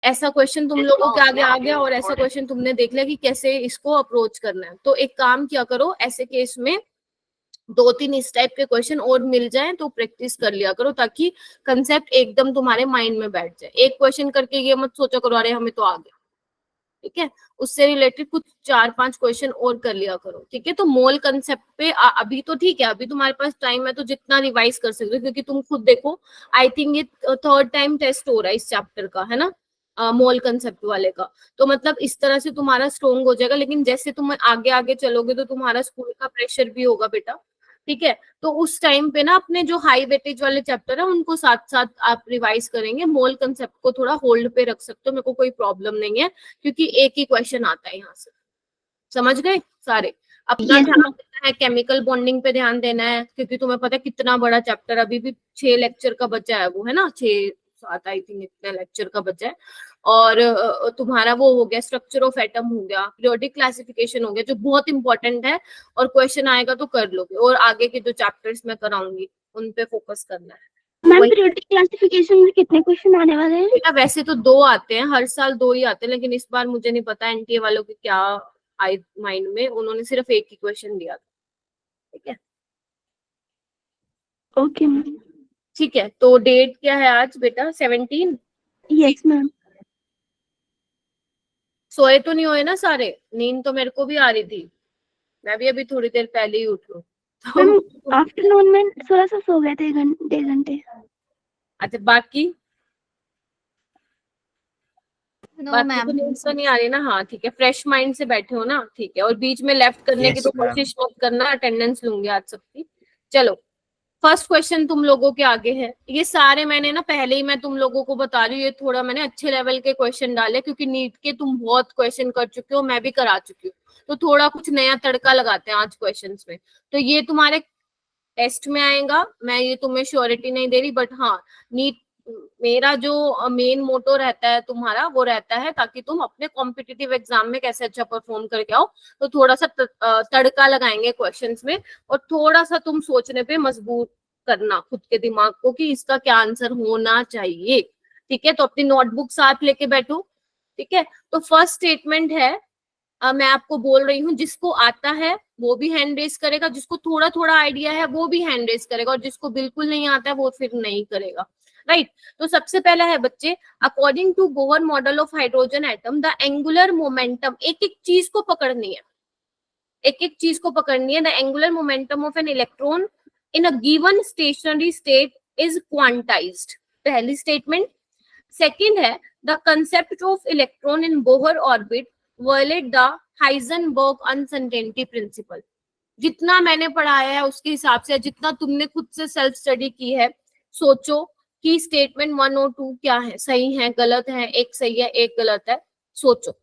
ऐसा क्वेश्चन तुम लोगों के आगे आ गया और ऐसा क्वेश्चन तुमने देख लिया कि कैसे इसको अप्रोच करना है, तो एक काम किया करो, ऐसे केस में 2-3 इस टाइप के क्वेश्चन और मिल जाए तो प्रैक्टिस कर लिया करो, ताकि कंसेप्ट एकदम तुम्हारे माइंड में बैठ जाए। एक क्वेश्चन करके ये मत सोचा करो अरे हमें तो आ गया, ठीक है, उससे रिलेटेड कुछ 4-5 क्वेश्चन और कर लिया करो, ठीक है। तो मोल कंसेप्ट पे अभी तो ठीक है, अभी तुम्हारे पास टाइम है तो जितना रिवाइज कर सकते हो, क्योंकि तुम खुद देखो आई थिंक ये 3rd टाइम टेस्ट हो रहा है इस चैप्टर का, है ना, मोल कंसेप्ट वाले का। तो मतलब इस तरह से तुम्हारा स्ट्रोंग हो जाएगा, लेकिन जैसे तुम आगे आगे चलोगे तो तुम्हारा स्कूल का प्रेशर भी होगा बेटा, ठीक है। तो उस टाइम पे ना अपने जो हाई वेटेज वाले चैप्टर है उनको साथ साथ आप रिवाइज करेंगे, मोल कंसेप्ट को थोड़ा होल्ड पे रख सकते हो, मेरे को कोई प्रॉब्लम नहीं है, क्योंकि एक ही क्वेश्चन आता है यहाँ से, समझ गए सारे। अपना ध्यान देना है, केमिकल बॉन्डिंग पे ध्यान देना है, क्योंकि तुम्हें पता है कितना बड़ा चैप्टर, अभी भी 6 लेक्चर का बचा है वो, है ना, 6-7 आई थिंक इतने लेक्चर का बचा है। और तुम्हारा वो हो गया स्ट्रक्चर ऑफ एटम हो गया, पीरियोडिक क्लासिफिकेशन हो गया, जो बहुत इंपॉर्टेंट है, और क्वेश्चन आएगा तो कर लोगे, और आगे के जो चैप्टर्स मैं कराऊंगी उन पे फोकस करना है। मैम पीरियोडिक क्लासिफिकेशन में कितने क्वेश्चन आने वाले हैं? बेटा वैसे तो 2 आते हैं, हर साल 2 ही आते हैं, लेकिन इस बार मुझे नहीं पता एनटीए वालों के क्या आई माइंड में, उन्होंने सिर्फ एक ही क्वेश्चन दिया था, ठीक है। Okay ma'am. ठीक है, तो डेट क्या है आज बेटा? 17। Yes ma'am. सोए तो नहीं हुए ना सारे? नींद तो मेरे को भी आ रही थी, मैं भी अभी थोड़ी देर पहले ही उठी हूँ मैम तो आफ्टरनून में थोड़ा सा सो गए थे, 1 घंटे। अच्छा, बाकी नो बाकी मैम। तो नींद तो नहीं आ रही ना? हाँ ठीक है, फ्रेश माइंड से बैठे हो ना, ठीक है। और बीच में लेफ्ट करने की तो कोशिश मत करना, अटेंडेंस लूंगी आज सबकी। चलो, फर्स्ट क्वेश्चन तुम लोगों के आगे है, ये सारे मैंने ना पहले ही मैं तुम लोगों को बता रही हूँ, ये थोड़ा मैंने अच्छे लेवल के क्वेश्चन डाले, क्योंकि नीट के तुम बहुत क्वेश्चन कर चुके हो, मैं भी करा चुकी हूँ, तो थोड़ा कुछ नया तड़का लगाते हैं आज क्वेश्चंस में। तो ये तुम्हारे टेस्ट में आएगा, मैं ये तुम्हें श्योरिटी नहीं दे रही, बट हाँ, नीट मेरा जो मेन मोटो रहता है तुम्हारा, वो रहता है ताकि तुम अपने कॉम्पिटिटिव एग्जाम में कैसे अच्छा परफॉर्म करके आओ। तो थोड़ा सा तड़का लगाएंगे क्वेश्चंस में, और थोड़ा सा तुम सोचने पे मजबूर करना खुद के दिमाग को कि इसका क्या आंसर होना चाहिए, ठीक है। तो अपनी नोटबुक साथ लेके बैठो, ठीक है। तो फर्स्ट स्टेटमेंट है, मैं आपको बोल रही हूँ, जिसको आता है वो भी हैंड रेस करेगा, जिसको थोड़ा थोड़ा आइडिया है वो भी हैंड रेस करेगा, और जिसको बिल्कुल नहीं आता है वो फिर नहीं करेगा, राइट। तो सबसे पहला है बच्चे, according to Bohr model of hydrogen atom the angular momentum, एक एक चीज को पकड़नी है, एक एक चीज को पकड़नी है। The angular momentum of an electron in a given stationery state is quantized, पहली स्टेटमेंट। सेकंड है, the concept of electron in Bohr orbit violate the Heisenberg uncertainty principle. जितना मैंने पढ़ाया है उसके हिसाब से, जितना तुमने खुद से सेल्फ स्टडी की है, सोचो कि स्टेटमेंट 1 और 2 क्या है, सही है गलत है, एक सही है एक गलत है, सोचो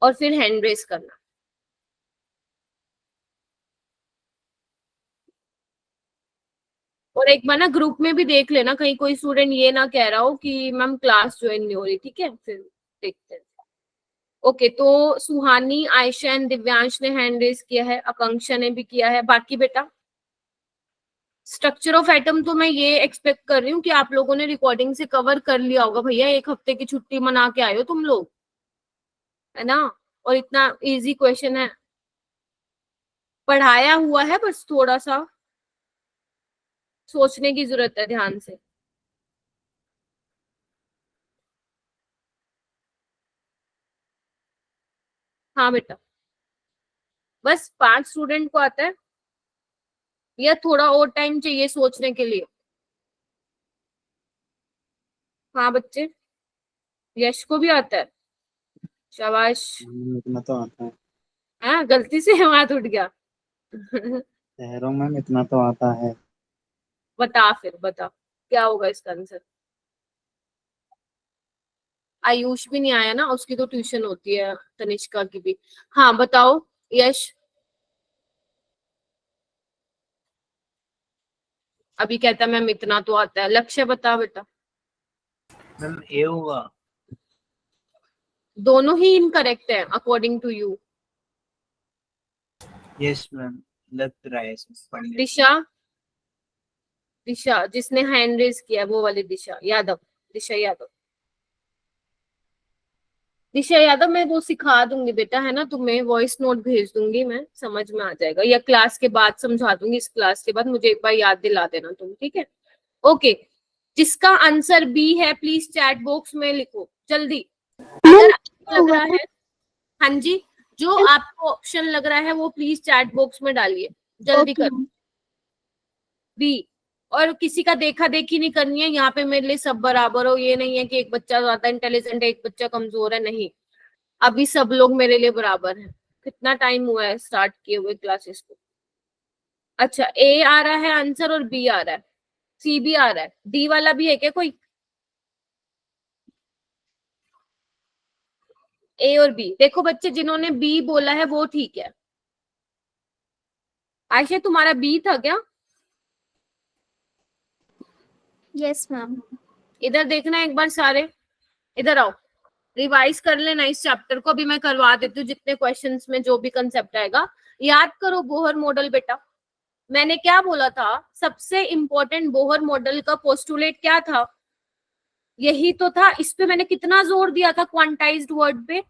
और फिर हैंड रेस करना। और एक बार ना ग्रुप में भी देख लेना, कहीं कोई स्टूडेंट ये ना कह रहा हो कि मैम क्लास ज्वाइन नहीं हो रही, ठीक है, फिर देखते हैं। ओके, तो सुहानी, आयशा एंड दिव्यांश ने हैंड रेस किया है, आकांक्षा ने भी किया है। बाकी बेटा स्ट्रक्चर ऑफ एटम तो मैं ये एक्सपेक्ट कर रही हूँ कि आप लोगों ने रिकॉर्डिंग से कवर कर लिया होगा, भैया 1 हफ्ते की छुट्टी मना के आए हो तुम लोग, है ना, और इतना इजी क्वेश्चन है, पढ़ाया हुआ है, बस थोड़ा सा सोचने की जरूरत है ध्यान से। हाँ बेटा, बस 5 स्टूडेंट को आता है, या थोड़ा और टाइम चाहिए सोचने के लिए? हाँ बच्चे, यश को भी आता है, शाबाश। इतना तो आता है। हाँ, गलती से हाथ उठ गया शहरों में इतना तो आता है। बता, फिर बता क्या होगा इसका आंसर। आयुष भी नहीं आया ना, उसकी तो ट्यूशन होती है, तनिष्का की भी। हाँ बताओ यश, अभी कहता मैम इतना तो आता है। लक्ष्य बता बेटा। मैम ए होगा। दोनों ही इनकरेक्ट है according to you. Yes ma'am, लग रहा है पढ़ने। दिशा, दिशा जिसने हैंड रेज किया वो वाली दिशा यादव, दिशा यादव। दिशा यादव, मैं वो सिखा दूंगी बेटा, है ना, तुम्हें वॉइस नोट भेज दूंगी मैं, समझ में आ जाएगा, या क्लास के बाद समझा दूंगी, इस क्लास के बाद मुझे एक बार याद दिला देना तुम, ठीक है? ओके, जिसका आंसर बी है प्लीज चैट बॉक्स में लिखो जल्दी। अगर आपको लग रहा है, हाँ जी, जो आपको ऑप्शन लग रहा है वो प्लीज चैट बॉक्स में डालिए, जल्दी कर। बी, और किसी का देखा देखी नहीं करनी है, यहाँ पे मेरे लिए सब बराबर हो, ये नहीं है कि एक बच्चा ज्यादा इंटेलिजेंट है एक बच्चा कमजोर है, नहीं, अभी सब लोग मेरे लिए बराबर हैं। कितना टाइम हुआ है स्टार्ट किए हुए क्लासेस को? अच्छा, ए आ रहा है आंसर और बी आ रहा है, सी भी आ रहा है, डी वाला भी है क्या कोई? ए और बी, देखो बच्चे जिन्होंने बी बोला है वो ठीक है। आयशा तुम्हारा बी था क्या? Yes ma'am. इधर देखना एक बार सारे, इधर आओ, रिवाइज कर लेना इस चैप्टर को, अभी मैं करवा देती हूँ जितने क्वेश्चंस में जो भी कंसेप्ट आएगा। याद करो बोहर मॉडल बेटा, मैंने क्या बोला था, सबसे इंपॉर्टेंट बोहर मॉडल का पोस्टुलेट क्या था? यही तो था, इस पे मैंने कितना जोर दिया था, क्वांटाइज्ड वर्ड पे,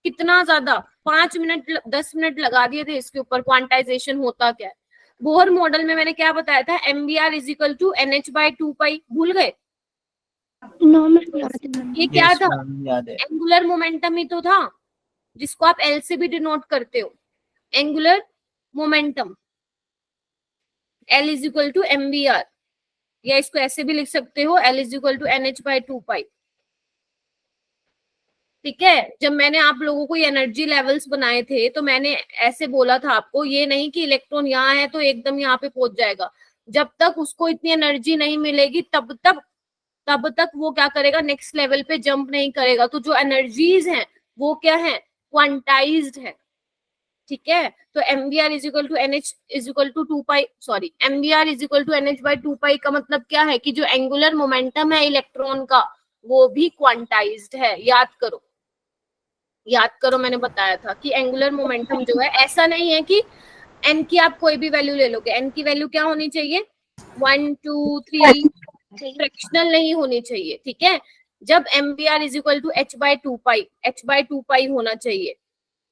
कितना ज्यादा, 5 मिनट 10 मिनट लगा दिए थे इसके ऊपर, क्वांटाइजेशन होता क्या है। बोहर मॉडल में मैंने क्या बताया था, MVR is equal to NH/2π, भूल गए? No ma'am. ये क्या Yes, था? ma'am, याद है। एंगुलर मोमेंटम ही तो था, जिसको आप L से भी डिनोट करते हो, angular momentum, L is equal to MVR, या इसको ऐसे भी लिख सकते हो, L is equal to NH/2π। ठीक है, जब मैंने आप लोगों को एनर्जी लेवल्स बनाए थे तो मैंने ऐसे बोला था आपको, ये नहीं कि इलेक्ट्रॉन यहाँ है तो एकदम यहाँ पे पहुंच जाएगा, जब तक उसको इतनी एनर्जी नहीं मिलेगी तब तक वो क्या करेगा, नेक्स्ट लेवल पे जंप नहीं करेगा। तो जो एनर्जीज हैं वो क्या है, क्वांटाइज्ड है, ठीक है? तो MVR is equal to NH is equal to 2π, sorry, MVR is equal to NH/2π का मतलब क्या है कि जो एंगुलर मोमेंटम है इलेक्ट्रॉन का वो भी क्वांटाइज्ड है। याद करो मैंने बताया था कि एंगुलर मोमेंटम जो है, ऐसा नहीं है कि n की आप कोई भी वैल्यू ले लोगे, n की वैल्यू क्या होनी चाहिए, 1 2 3, फ्रैक्शनल नहीं होनी चाहिए, ठीक है? जब MVR is equal to h/2π होना चाहिए,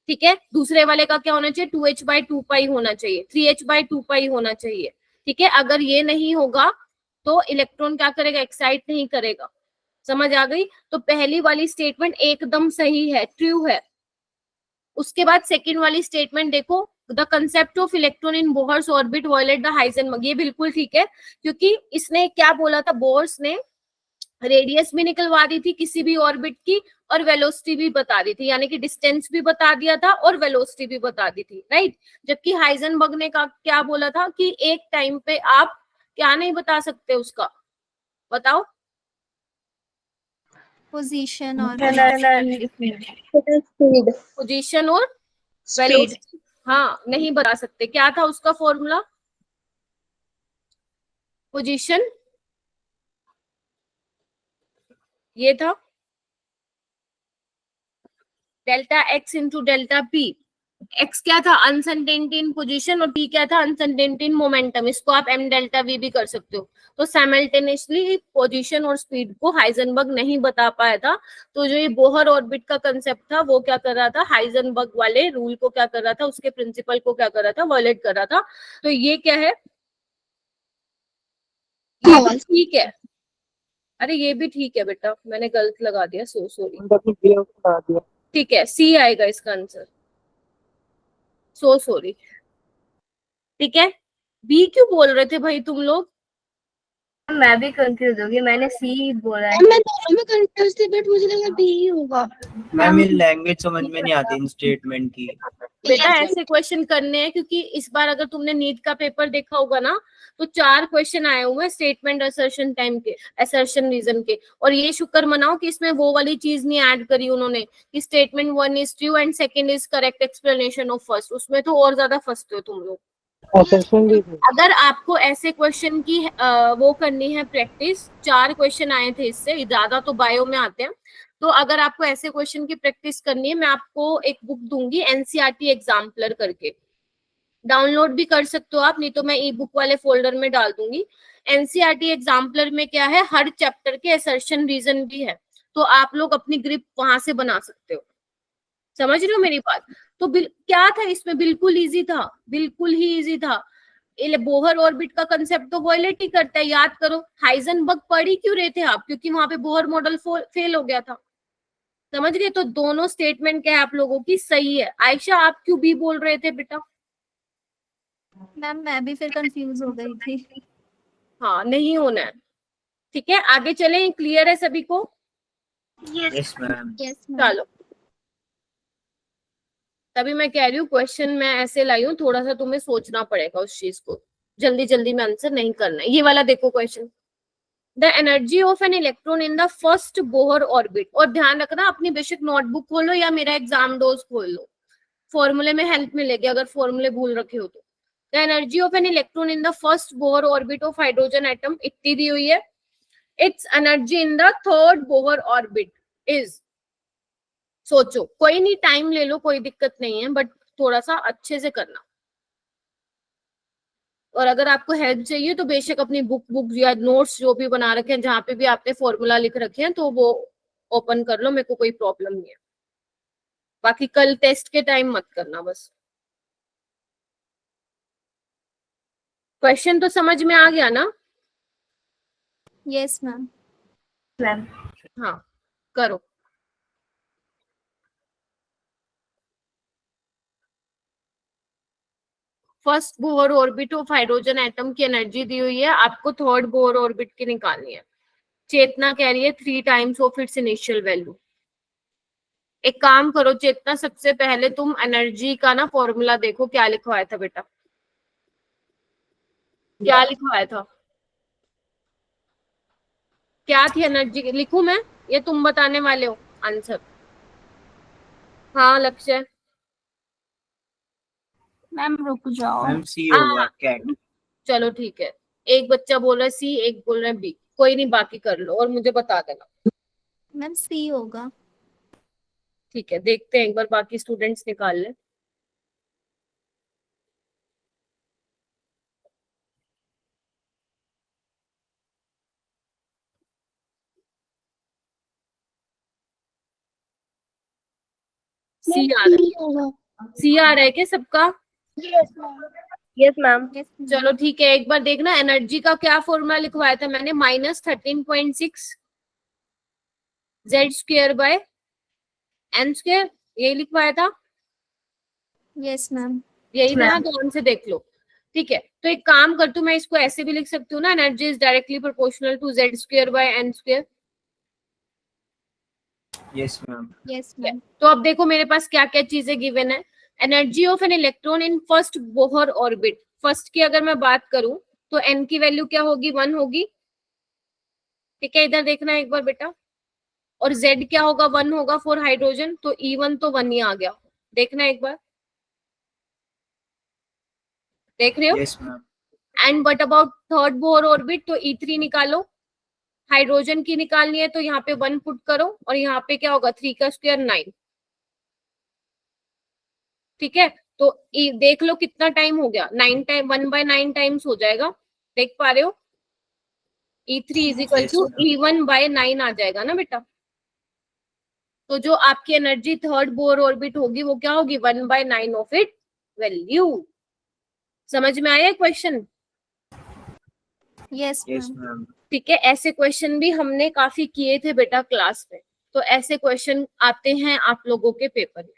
ठीक है? दूसरे वाले का क्या होना चाहिए, 2h/2π होना चाहिए, 3h/2π होना चाहिए, ठीक है? अगर ये नहीं होगा तो इलेक्ट्रॉन क्या करेगा, एक्साइट नहीं करेगा। समझ आ गई? तो पहली वाली स्टेटमेंट एकदम सही है, ट्रू है। उसके बाद सेकंड वाली स्टेटमेंट देखो, the concept of electron in Bohr's orbit violate the Heisenberg, ये बिल्कुल ठीक है, क्योंकि इसने क्या बोला था, बोर्स ने रेडियस भी निकलवा दी थी किसी भी ऑर्बिट की और वेलोसिटी भी बता दी थी, यानी कि डिस्टेंस भी बता दिया था और वेलोसिटी भी बता दी थी, राइट? जबकि हाइजेनबर्ग ने क्या बोला था कि एक टाइम पे आप क्या नहीं बता सकते उसका, बताओ? पोजीशन और पोजीशन और वेलोसिटी, हाँ नहीं बता सकते। क्या था उसका फॉर्मूला? पोजीशन ये था delta x into delta p। x क्या था, अनसर्टेनिटी इन पोजीशन, और p क्या था, अनसर्टेनिटी इन मोमेंटम। इसको आप m डेल्टा v भी कर सकते हो। तो साइमल्टेनियसली पोजीशन और स्पीड को हाइजेनबर्ग नहीं बता पाया था, तो जो ये बोहर ऑर्बिट का कंसेप्ट था वो क्या कर रहा था, हाइजेनबर्ग वाले रूल को क्या कर रहा था, उसके प्रिंसिपल को क्या कर रहा था, वायलेट कर रहा था। तो ये क्या है, ये भी ठीक है। अरे ये भी ठीक है बेटा, मैंने गलत लगा दिया, सो सॉरी। ठीक है, सी आएगा इसका आंसर, सो सॉरी। ठीक है, बी क्यों बोल रहे थे भाई तुम लोग? मैं भी कंफ्यूज हो गई, मैंने सी बोला है। मैं दोनों में कंफ्यूज थी, बट मुझे लगा बी ही होगा। मैम ये लैंग्वेज समझ में नहीं आती इन स्टेटमेंट की। बेटा ऐसे क्वेश्चन करने हैं, क्योंकि इस बार अगर तुमने नीट का पेपर देखा होगा ना, तो 4 क्वेश्चन आए हुए हैं स्टेटमेंट असर्शन टाइम के, असर्शन रीजन के, और ये शुक्र मनाओ कि इसमें वो वाली चीज नहीं ऐड करी उन्होंने कि statement 1 is true and second is correct explanation of first. उसमें तो और ज्यादा फंसते हो तुम लोग। अगर आपको ऐसे क्वेश्चन की वो करनी है प्रैक्टिस, 4 क्वेश्चन आए थे इससे, ज्यादा तो बायो में आते हैं, तो अगर आपको ऐसे क्वेश्चन की प्रैक्टिस करनी है, मैं आपको एक बुक दूंगी एनसीईआरटी एग्जाम्पलर करके, डाउनलोड भी कर सकते हो आप, नहीं तो मैं ई बुक वाले फोल्डर में डाल दूंगी। एनसीईआरटी एग्जाम्पलर में क्या है, हर चैप्टर के असर्शन रीजन भी है, तो आप लोग अपनी ग्रिप वहां से बना सकते हो। समझ रहे हो मेरी बात? तो क्या था इसमें, बिल्कुल इजी था, बिल्कुल ही इजी था। बोहर ऑर्बिट का कंसेप्ट तो वॉयलेट ही करता है, याद करो। हाइजेनबर्ग पढ़ ही क्यों रहे थे आप? क्योंकि वहां पे बोहर मॉडल फेल हो गया था। समझ गए? तो दोनों स्टेटमेंट क्या है आप लोगों की, सही है। आयशा आप क्यों भी बोल रहे थे बेटा? मैम मैं भी फिर कंफ्यूज हो गई थी। हाँ, नहीं होना है। ठीक है, आगे चलें। क्लियर है सभी को? Yes ma'am. Yes ma'am. चलो, तभी मैं कह रही हूँ क्वेश्चन मैं ऐसे लाई हूँ, थोड़ा सा तुम्हें सोचना पड़ेगा उस चीज को, जल्दी जल्दी में आंसर नहीं करना है। ये वाला देखो question, the energy of an electron in the first Bohr orbit. और ध्यान रखना, अपनी बेशक नोटबुक खोलो या मेरा एग्जाम डोज खोल लो, फॉर्मूले में हेल्प मिलेगी अगर फॉर्मूले भूल रखे हो तो। The energy of an electron in the first Bohr orbit of hydrogen atom इतनी दी हुई है। It's energy in the third Bohr orbit is, सोचो, कोई नहीं, टाइम ले लो, कोई दिक्कत नहीं है, बट थोड़ा सा अच्छे से करना। और अगर आपको हेल्प चाहिए तो बेशक अपनी बुक या नोट्स जो भी बना रखे हैं, जहां पे भी आपने फॉर्मूला लिख रखे हैं, तो वो ओपन कर लो, मेरे को कोई प्रॉब्लम नहीं है। बाकी कल टेस्ट के टाइम मत करना बस। क्वेश्चन तो समझ में आ गया ना? Yes ma'am. मैम हाँ, करो। First Bohr orbit of hydrogen atom की एनर्जी दी हुई है, आपको थर्ड बोहर ऑर्बिट की निकालनी है। चेतना कह रही है 3 times of its initial value. एक काम करो चेतना, सबसे पहले तुम एनर्जी का ना फॉर्मूला देखो, क्या लिखवाया था बेटा, क्या लिखवाया था, क्या थी एनर्जी? लिखूं मैं, ये तुम बताने वाले हो आंसर? हाँ लक्ष्य। मैम रुक जाओ। मैम सी होगा, कैट। चलो ठीक है, एक बच्चा बोल रहा है सी, एक बोल रहा है बी, कोई नहीं, बाकी कर लो और मुझे बता देना। मैम सी होगा। ठीक है, देखते हैं एक बार बाकी स्टूडेंट्स निकाल ले। सी आ रहा है, सी आ रहा है क्या सबका? Yes ma'am. चलो ठीक है, एक बार देखना एनर्जी का क्या फॉर्मूला लिखवाया था मैंने, -13.6 Z² बाय n², यही लिखवाया था। Yes ma'am. यही था ना, ध्यान से देख लो। ठीक है, तो एक काम करती हूँ, मैं इसको ऐसे भी लिख सकती हूँ ना, energy is directly proportional to Z² by n²। Yes ma'am. Yes ma'am. तो अब देखो मेरे पास क्या क्या चीजें गिवन है। Energy of an electron in first Bohr orbit, first की अगर मैं बात करूं तो n की वैल्यू क्या होगी, 1 होगी। ठीक है, इधर देखना एक बार बेटा। और z क्या होगा, 1 होगा फॉर हाइड्रोजन, तो E1 तो 1 ही आ गया। देखना एक बार, देख रहे हो? Yes ma'am. And but about third Bohr orbit, तो E3 निकालो। हाइड्रोजन की निकालनी है तो यहाँ पे 1 पुट करो, और यहाँ पे क्या होगा, 3 का स्क्वायर 9। ठीक है, तो देख लो कितना टाइम हो गया, 9 टाइम, 1/9 टाइम्स हो जाएगा। देख पा रहे हो? E3 is equal Yes, to ma'am. E1/9 आ जाएगा ना बेटा। तो जो आपकी एनर्जी थर्ड बोर ऑर्बिट होगी वो क्या होगी, 1/9 ऑफ इट वैल्यू। समझ में आया question? Yes yes ma'am. Ma'am. ठीक है, ऐसे क्वेश्चन भी हमने काफी किए थे बेटा क्लास में, तो ऐसे क्वेश्चन आते हैं आप लोगों के पेपर में।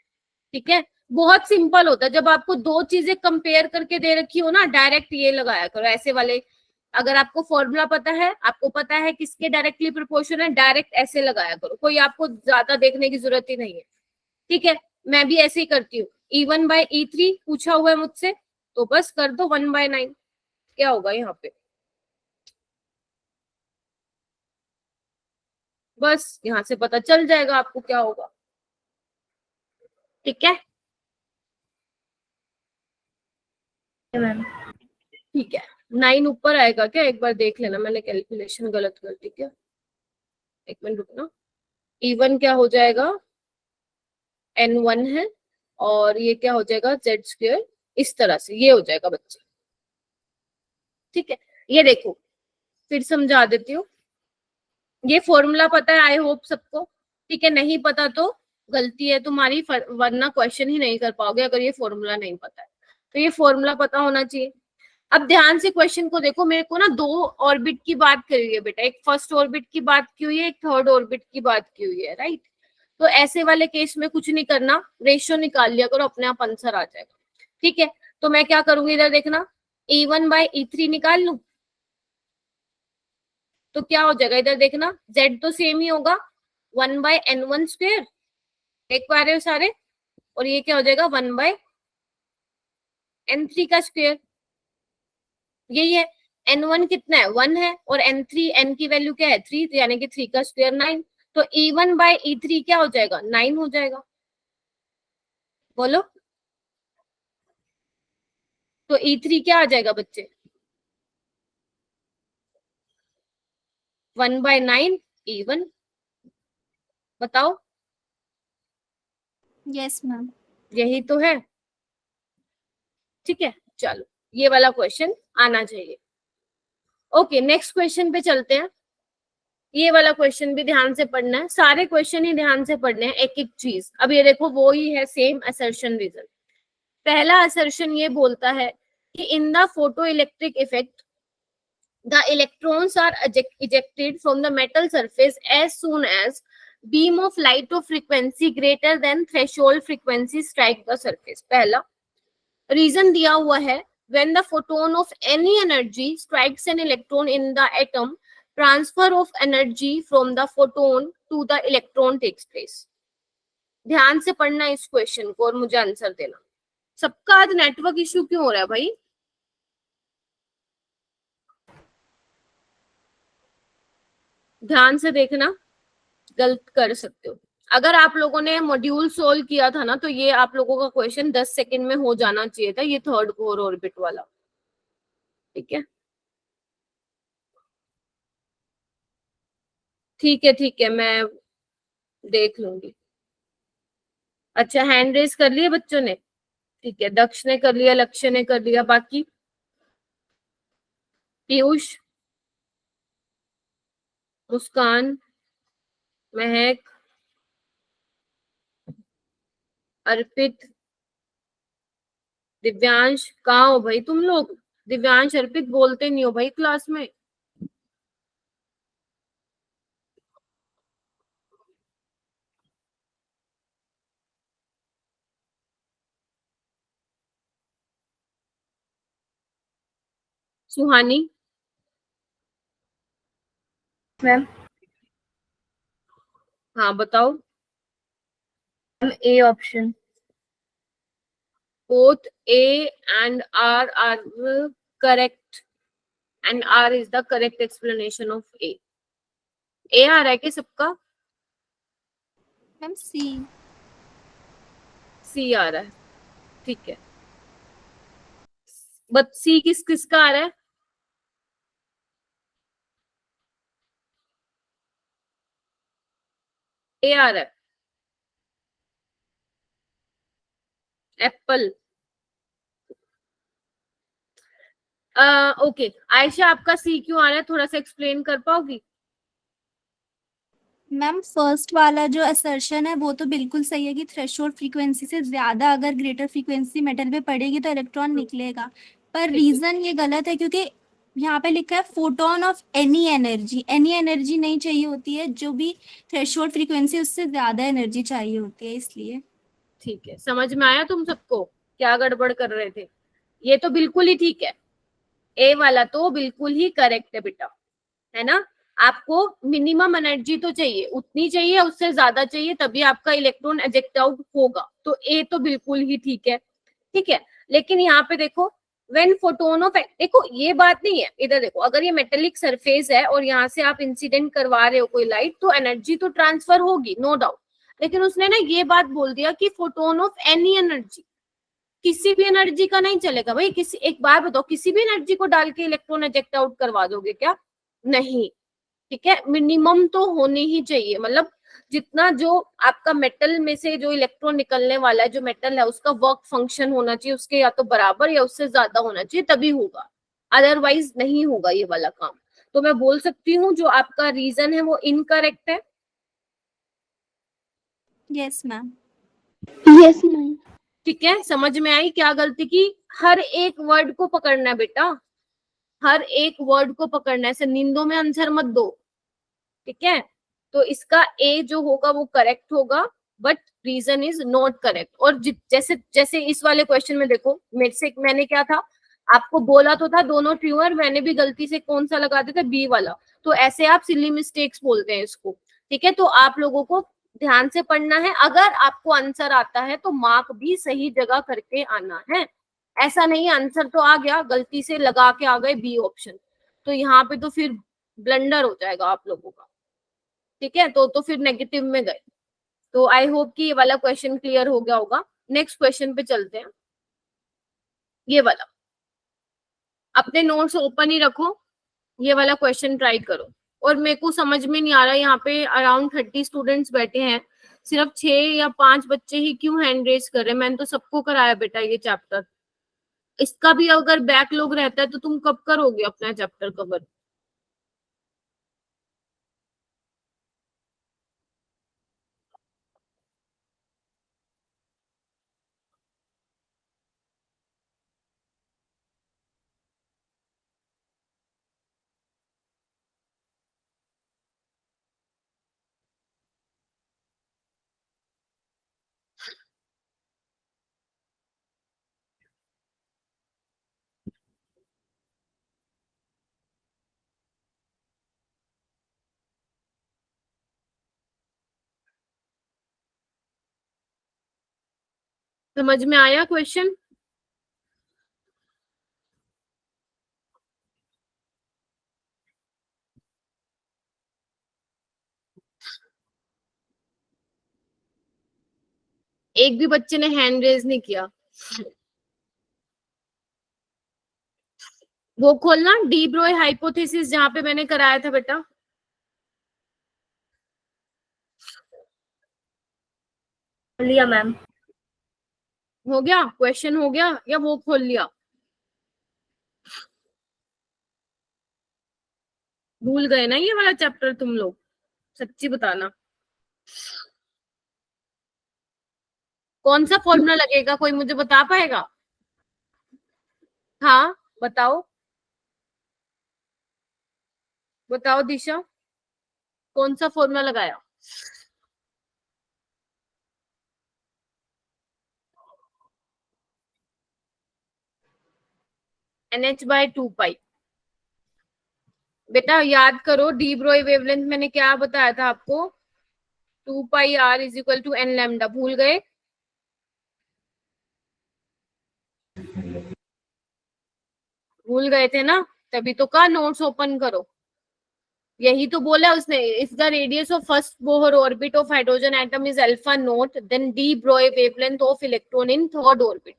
ठीक है, बहुत सिंपल होता है, जब आपको दो चीजें कंपेयर करके दे रखी हो ना, डायरेक्ट ये लगाया करो ऐसे वाले। अगर आपको फॉर्मूला पता है, आपको पता है किसके डायरेक्टली प्रोपोर्शनल है, डायरेक्ट ऐसे लगाया करो, कोई आपको ज्यादा देखने की जरूरत ही नहीं है। ठीक है, मैं भी ऐसे ही करती हूँ। E1/E3 पूछा हुआ है मुझसे, तो बस कर दो 1/9, क्या होगा यहाँ पे, बस यहाँ से पता चल जाएगा आपको क्या होगा। ठीक है, मैम। ठीक है। 9 ऊपर आएगा क्या, एक बार देख लेना, मैंने कैलकुलेशन गलत कर दी क्या, एक मिनट रुकना। E1 क्या हो जाएगा, N1 है, और ये क्या हो जाएगा, Z², इस तरह से ये हो जाएगा बच्चे। ठीक है, ये देखो फिर समझा देती हूँ। ये फॉर्मूला पता है आई होप सबको? ठीक है, नहीं पता तो गलती है तुम्हारी, वरना क्वेश्चन ही नहीं कर पाओगे अगर ये फॉर्मूला नहीं पता है। तो ये फॉर्मूला पता होना चाहिए। अब ध्यान से क्वेश्चन को देखो, मेरे को ना 2 ऑर्बिट की बात करी हुई है बेटा, एक फर्स्ट ऑर्बिट की बात की हुई है, एक थर्ड ऑर्बिट की बात की हुई है, राइट। तो ऐसे वाले केस में कुछ नहीं करना, रेशियो निकाल लिया करो, अपने आप आंसर आ जाएगा, ठीक है। तो मैं क्या करूंगी, इधर देखना, E1/E3 निकाल लूं तो क्या हो जाएगा, इधर देखना, Z तो सेम ही होगा, 1/N1 स्क्वायर, देख पा रहे हो सारे, और ये क्या हो जाएगा 1/N3 का स्क्वायर, यही है। N1 कितना है, 1 है, और N3, N की वैल्यू क्या है 3, तो यानी कि 3 का स्क्वायर 9, तो E1/E3 क्या हो जाएगा 9 हो जाएगा, बोलो। तो E3 क्या आ जाएगा बच्चे, 1/9 E1, बताओ। Yes ma'am. यही तो है, ठीक है। चलो ये वाला क्वेश्चन आना चाहिए। ओके, नेक्स्ट क्वेश्चन पे चलते हैं। ये वाला क्वेश्चन भी ध्यान से पढ़ना है, सारे क्वेश्चन ही ध्यान से पढ़ने हैं, एक एक चीज। अब ये देखो, वो ही है सेम असर्शन रीजन। पहला असर्शन ये बोलता है कि in the photo electric effect the electrons are ejected from the metal surface as soon as beam of light of frequency greater than threshold frequency strike the surface। पहला reason दिया हुआ है, when the photon of any energy strikes an electron in the atom, transfer of energy from the photon to the electron takes place। ध्यान से पढ़ना इस question को और मुझे आंसर देना। सबका आज नेटवर्क इश्यू क्यों हो रहा है भाई, ध्यान से देखना, गलत कर सकते हो। अगर आप लोगों ने मॉड्यूल सोल्व किया था ना, तो ये आप लोगों का क्वेश्चन 10 सेकंड में हो जाना चाहिए था, ये थर्ड कोर ऑर्बिट वाला, ठीक है। ठीक है ठीक है, मैं देख लूंगी। अच्छा, हैंड रेस कर लिया बच्चों ने, ठीक है। दक्ष ने कर लिया, लक्ष्य ने कर लिया, बाकी पीयूष, मुस्कान, महक, अर्पित, दिव्यांश, कहाँ हो भाई तुम लोग। दिव्यांश, अर्पित बोलते नहीं हो भाई क्लास में। सुहानी, मैम हाँ बताओ। A option. Both A and R are correct, and R is the correct explanation of A। A आ रहा है क्या सबका, मैम सी। C आ रहा है, ठीक है। बट C किस किसका आ रहा है, A आ रहा है, एप्पल। ओके आयशा, आपका C क्यों आ रहा है, थोड़ा सा एक्सप्लेन कर पाओगी। मैम फर्स्ट वाला जो असर्शन है वो तो बिल्कुल सही है कि थ्रेशोल्ड फ्रीक्वेंसी से ज्यादा अगर ग्रेटर फ्रीक्वेंसी मेटल पे पड़ेगी तो इलेक्ट्रॉन निकलेगा, पर रीजन ये गलत है क्योंकि यहाँ पे लिखा है फोटोन ऑफ एनी एनर्जी नहीं चाहिए होती है, जो भी थ्रेशोल्ड फ्रीक्वेंसी उससे ज्यादा एनर्जी चाहिए होती है, इसलिए। ठीक है, समझ में आया तुम सबको क्या गड़बड़ कर रहे थे। ये तो बिल्कुल ही ठीक है, ए वाला तो बिल्कुल ही करेक्ट है बेटा, है ना। आपको मिनिमम एनर्जी तो चाहिए, उतनी चाहिए उससे ज्यादा चाहिए तभी आपका इलेक्ट्रॉन एजेक्ट आउट होगा, तो ए तो बिल्कुल ही ठीक है, ठीक है। लेकिन यहाँ पे देखो, व्हेन फोटोन ऑफ, देखो ये बात नहीं है, इधर देखो, अगर ये मेटेलिक सरफेस है और यहाँ से आप इंसिडेंट करवा रहे हो कोई लाइट, तो एनर्जी तो ट्रांसफर होगी, नो डाउट। लेकिन उसने ना ये बात बोल दिया कि फोटोन ऑफ एनी एनर्जी, किसी भी एनर्जी का नहीं चलेगा भाई। किसी, एक बार बताओ, किसी भी एनर्जी को डाल के इलेक्ट्रॉन एजेक्ट आउट करवा दोगे क्या, नहीं, ठीक है। मिनिमम तो होने ही चाहिए, मतलब जितना जो आपका मेटल में से जो इलेक्ट्रॉन निकलने वाला है, जो मेटल है उसका वर्क फंक्शन होना चाहिए उसके या तो बराबर या उससे ज्यादा होना चाहिए, तभी होगा, अदरवाइज नहीं होगा ये वाला काम। तो मैं बोल सकती हूँ जो आपका रीजन है वो इनकरेक्ट है। Yes ma'am. Yes ma'am. ठीक है, समझ में आई क्या गलती की? हर एक वर्ड को पकड़ना है बेटा, हर एक वर्ड को पकड़ना है, ऐसे नींदों में आंसर मत दो। ठीक है, तो इसका ए जो होगा वो करेक्ट होगा, but reason is not correct. और जैसे जैसे इस वाले क्वेश्चन में देखो, मैंने क्या था, आपको बोला तो था दोनों ट्रू है, मैंने भी गलती से कौन सा लगा दिया था, बी वाला। तो ऐसे आप सिली मिस्टेक्स बोलते हैं इसको। ठीक है, तो आप लोगों को ध्यान से पढ़ना है, अगर आपको आंसर आता है तो मार्क भी सही जगह करके आना है। ऐसा नहीं आंसर तो आ गया, गलती से लगा के आ गए बी ऑप्शन, तो यहाँ पे तो फिर ब्लंडर हो जाएगा आप लोगों का। ठीक है, तो फिर नेगेटिव में गए। तो आई होप कि ये वाला क्वेश्चन क्लियर हो गया होगा। नेक्स्ट क्वेश्चन पे चलते हैं, ये वाला। अपने नोट्स ओपन ही रखो, ये वाला क्वेश्चन ट्राई करो। और मेरे को समझ में नहीं आ रहा, यहाँ पे अराउंड 30 स्टूडेंट्स बैठे हैं, सिर्फ 6 या 5 बच्चे ही क्यों हैंड रेज कर रहे हैं? मैंने तो सबको कराया बेटा ये चैप्टर। इसका भी अगर बैकलॉग रहता है तो तुम कब करोगे अपना चैप्टर कवर? समझ में आया क्वेश्चन? एक भी बच्चे ने हैंड रेज नहीं किया। वो खोलना, डी ब्रोय हाइपोथेसिस जहां पे मैंने कराया था बेटा। लिया मैम। हो गया क्वेश्चन, हो गया या वो खोल लिया? भूल गए ना ये वाला चैप्टर तुम लोग? सच्ची बताना, कौन सा फॉर्मूला लगेगा, कोई मुझे बता पाएगा? हाँ बताओ, बताओ दिशा, कौन सा फॉर्मूला लगाया? NH/2 पाई। बेटा याद करो, डी ब्रोय वेवलेंथ मैंने क्या बताया था आपको? 2 πr is equal to n lambda. भूल गए? भूल गए थे ना, तभी तो कहा नोट्स ओपन करो। यही तो बोला उसने, if the radius of first Bohr orbit of hydrogen atom is alpha naught, then de Broglie wavelength of electron in third orbit.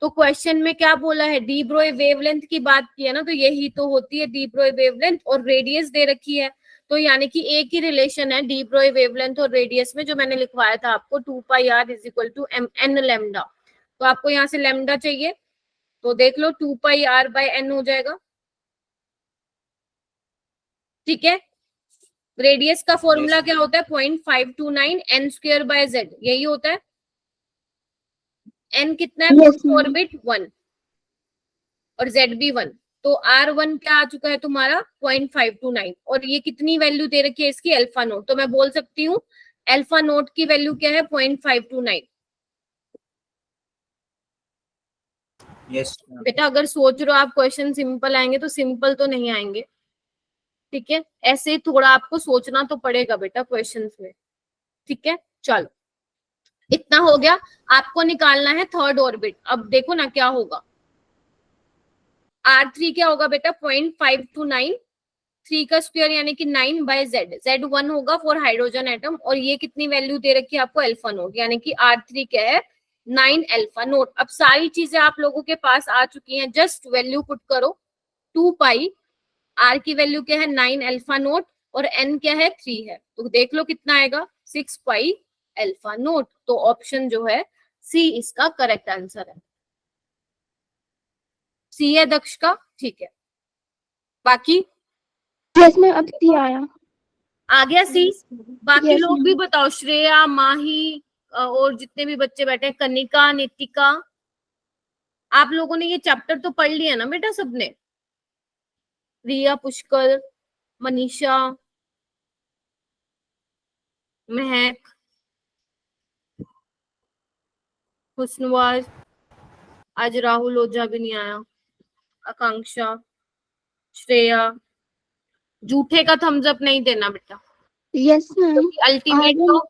तो क्वेश्चन में क्या बोला है? डी ब्रोय वेवलेंथ की बात की है ना, तो यही तो होती है डी ब्रोय वेवलेंथ, और रेडियस दे रखी है, तो यानी कि एक ही रिलेशन है डी ब्रोय वेवलेंथ और रेडियस में, जो मैंने लिखवाया था आपको, 2 πr is equal to n lambda. तो आपको यहाँ से लैम्डा चाहिए, तो देख लो 2 πr/n हो जाएगा। ठीक है, रेडियस का फॉर्मूला क्या होता है? 0.529 n²/z, यही होता है। n कितना है? Yes, ma'am. ऑर्बिट 1 और z भी 1, तो r1 क्या आ चुका है तुम्हारा? 0.529, और ये कितनी वैल्यू दे रखी है इसकी? Alpha note. तो मैं बोल सकती हूँ अल्फा नोट की वैल्यू क्या है? 0.529। यस बेटा अगर सोच रहे हो आप क्वेश्चन सिंपल आएंगे, तो सिंपल तो नहीं आएंगे। ठीक है, ऐसे थोड़ा आपको सोचना तो पड़ेगा बेटा क्वेश्चंस में। ठीक है, चलो इतना हो गया। आपको निकालना है थर्ड ऑर्बिट। अब देखो ना क्या होगा। R3 क्या होगा बेटा? 0.529, 3 का स्क्वायर यानी कि 9/z, z1 होगा फॉर हाइड्रोजन एटम, और ये कितनी वैल्यू दे रखी है आपको? अल्फा नोट, यानी कि R3 क्या है? 9 अल्फा नोट। अब सारी चीजें आप लोगों के पास आ चुकी हैं, जस्ट वैल्यू पुट करो। 2 π, R की वैल्यू क्या है? 9 अल्फा नोट, और n क्या है? 3 है, तो देख लो कितना आएगा? 6 π अल्फा नोट। तो ऑप्शन जो है सी इसका करेक्ट आंसर है। सी है दक्ष का। ठीक है, बाकी यस मैम, अब सी आया। आ गया सी? बाकी Yes, लोग ma'am. भी बताओ, श्रेया, माही और जितने भी बच्चे बैठे हैं, कनिका, नितिका, आप लोगों ने ये चैप्टर तो पढ़ लिया ना बेटा सबने? रिया, पुष्कर, मनीषा, महक, हुस्नवाज, आज राहुल ओझा भी नहीं आया, आकांक्षा, श्रेया, झूठे का थम्स अप नहीं देना बेटा, Yes, ma'am. क्योंकि I will.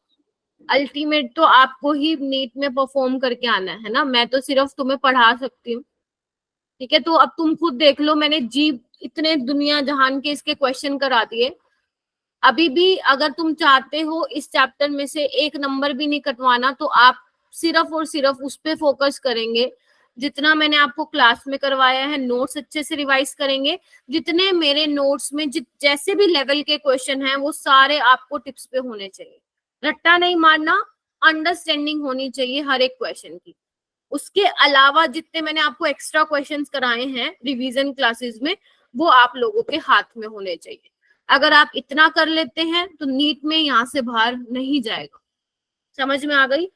अल्टीमेट तो आपको ही नीट में परफॉर्म करके आना है ना, मैं तो सिर्फ तुम्हें पढ़ा सकती हूँ। ठीक है, तो अब तुम खुद देख लो, मैंने जी इतने दुनिया जहान के इसके क्वेश्चन करा दिए, अभी भी अगर तुम चाहते हो इस चैप्टर में से एक नंबर भी नहीं कटवाना, तो आप सिर्फ और सिर्फ उस पे फोकस करेंगे जितना मैंने आपको क्लास में करवाया है, नोट्स अच्छे से रिवाइज करेंगे, जितने मेरे नोट्स में जैसे भी लेवल के क्वेश्चन हैं वो सारे आपको टिप्स पे होने चाहिए, रट्टा नहीं मारना, अंडरस्टैंडिंग होनी चाहिए हर एक क्वेश्चन की। उसके अलावा जितने मैंने आपको एक्स्ट्रा क्वेश्चंस कराए हैं रिवीजन क्लासेस में, वो आप लोगों के हाथ में होने चाहिए। अगर आप इतना कर लेते हैं तो नीट में यहाँ से बाहर नहीं जाएगा। समझ में आ गई?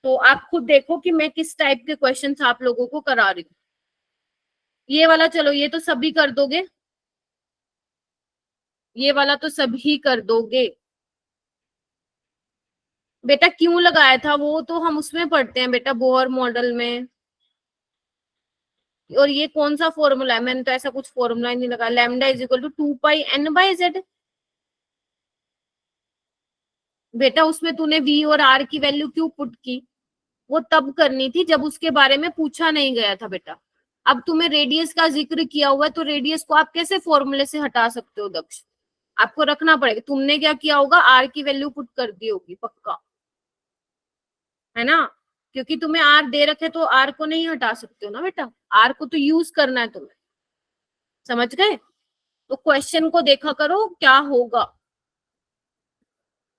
तो आप खुद देखो कि मैं किस टाइप के क्वेश्चंस आप लोगों को करा रही हूँ। ये वाला चलो, ये तो सभी कर दोगे, ये वाला तो सभी कर दोगे बेटा। क्यों लगाया था वो तो हम उसमें पढ़ते हैं बेटा, बोहर मॉडल में। और ये कौन सा फॉर्मूला है? मैंने तो ऐसा कुछ फॉर्मूला ही नहीं लगा। Lambda is equal to 2πn/z। बेटा उसमें तूने v और r की वैल्यू क्यों पुट की? वो तब करनी थी जब उसके बारे में पूछा नहीं गया था बेटा। अब तुम्हें रेडियस का जिक्र किया हुआ है, तो रेडियस को आप कैसे फॉर्मूले से हटा सकते हो दक्ष? आपको रखना पड़ेगा। तुमने क्या किया होगा, r की वैल्यू पुट कर दी होगी पक्का, है ना? क्योंकि तुम्हें r दे रखे तो r को नहीं हटा सकते हो ना बेटा, r को तो यूज करना है तुम्हें। समझ गए? तो क्वेश्चन को देखा करो क्या होगा,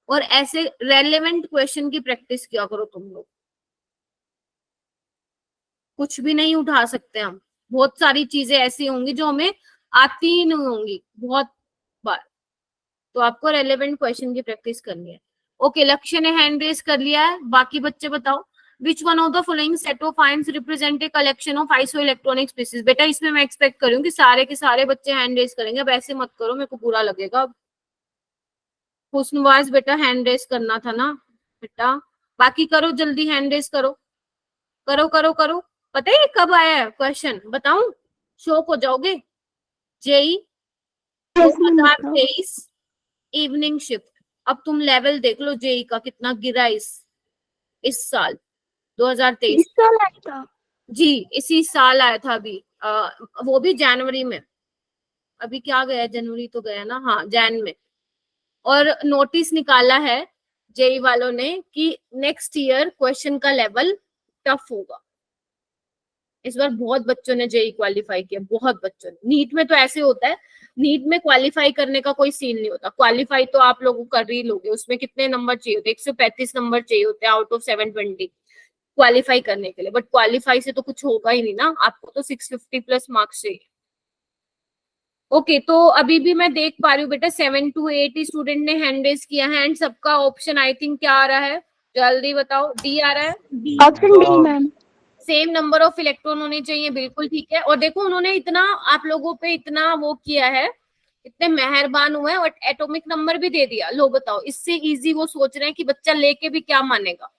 और ऐसे रेलेवेंट क्वेश्चन की प्रैक्टिस किया करो तुम लोग। कुछ भी नहीं उठा सकते हम, बहुत सारी चीजें ऐसी होंगी जो हमें आती ही नहीं होंगी बहुत बार, तो आपको रेलेवेंट क्वेश्चन की प्रैक्टिस करनी है। ओके, लक्ष्य ने हैंड रेस कर लिया है, बाकी बच्चे बताओ। Which one of the following set of ions represent a collection of isoelectronic species? बेटा इसमें मैं एक्सपेक्ट कर रही हूँ कि सारे के सारे बच्चे हैंड रेस करेंगे, अब ऐसे मत करो, मेरे को बुरा लगेगा। हुस्नवाज बेटा हैंड रेस करना था ना बेटा, बाकी करो जल्दी, हैंड रेस करो करो करो करो। पता है कब आया है क्वेश्चन? बताऊं? शॉक हो जाओगे। JEE Yes, ma'am. बताओ. 2023 इवनिंग शिफ्ट। अब तुम लेवल देख लो जेई का कितना गिरा इस साल 2023। इस साल आया था. जी इसी साल आया था अभी, वो भी जनवरी में। अभी क्या गया, जनवरी तो गया ना, हाँ जैन में। और नोटिस निकाला है जेई वालों ने कि नेक्स्ट ईयर क्वेश्चन का लेवल टफ होगा। इस बार बहुत बच्चों ने जेई क्वालिफाई किया, बहुत बच्चों ने। नीट में तो ऐसे होता है, नीट में क्वालिफाई करने का कोई सीन नहीं होता, क्वालिफाई तो आप लोग कर ही लोगे। उसमें कितने नंबर चाहिए होते? 135 नंबर चाहिए होते हैं आउट ऑफ 720 क्वालिफाई करने के लिए। बट क्वालिफाई से तो कुछ होगा ही नहीं ना, आपको तो 650 प्लस मार्क्स चाहिए। ओके तो अभी भी मैं देख पा रही हूँ बेटा 7 to 8 स्टूडेंट ने हैंड रेज किया है, एंड सबका ऑप्शन आई थिंक क्या आ रहा है, जल्दी बताओ। डी आ रहा है। Option D ma'am. Same number of electron होने चाहिए, बिल्कुल ठीक है। और देखो उन्होंने इतना आप लोगों पे इतना वो किया है, इतने मेहरबान हुए हैं, और एटॉमिक नंबर भी दे दिया। लो बताओ, इससे इजी वो सोच रहे हैं कि बच्चा लेके भी क्या मानेगा।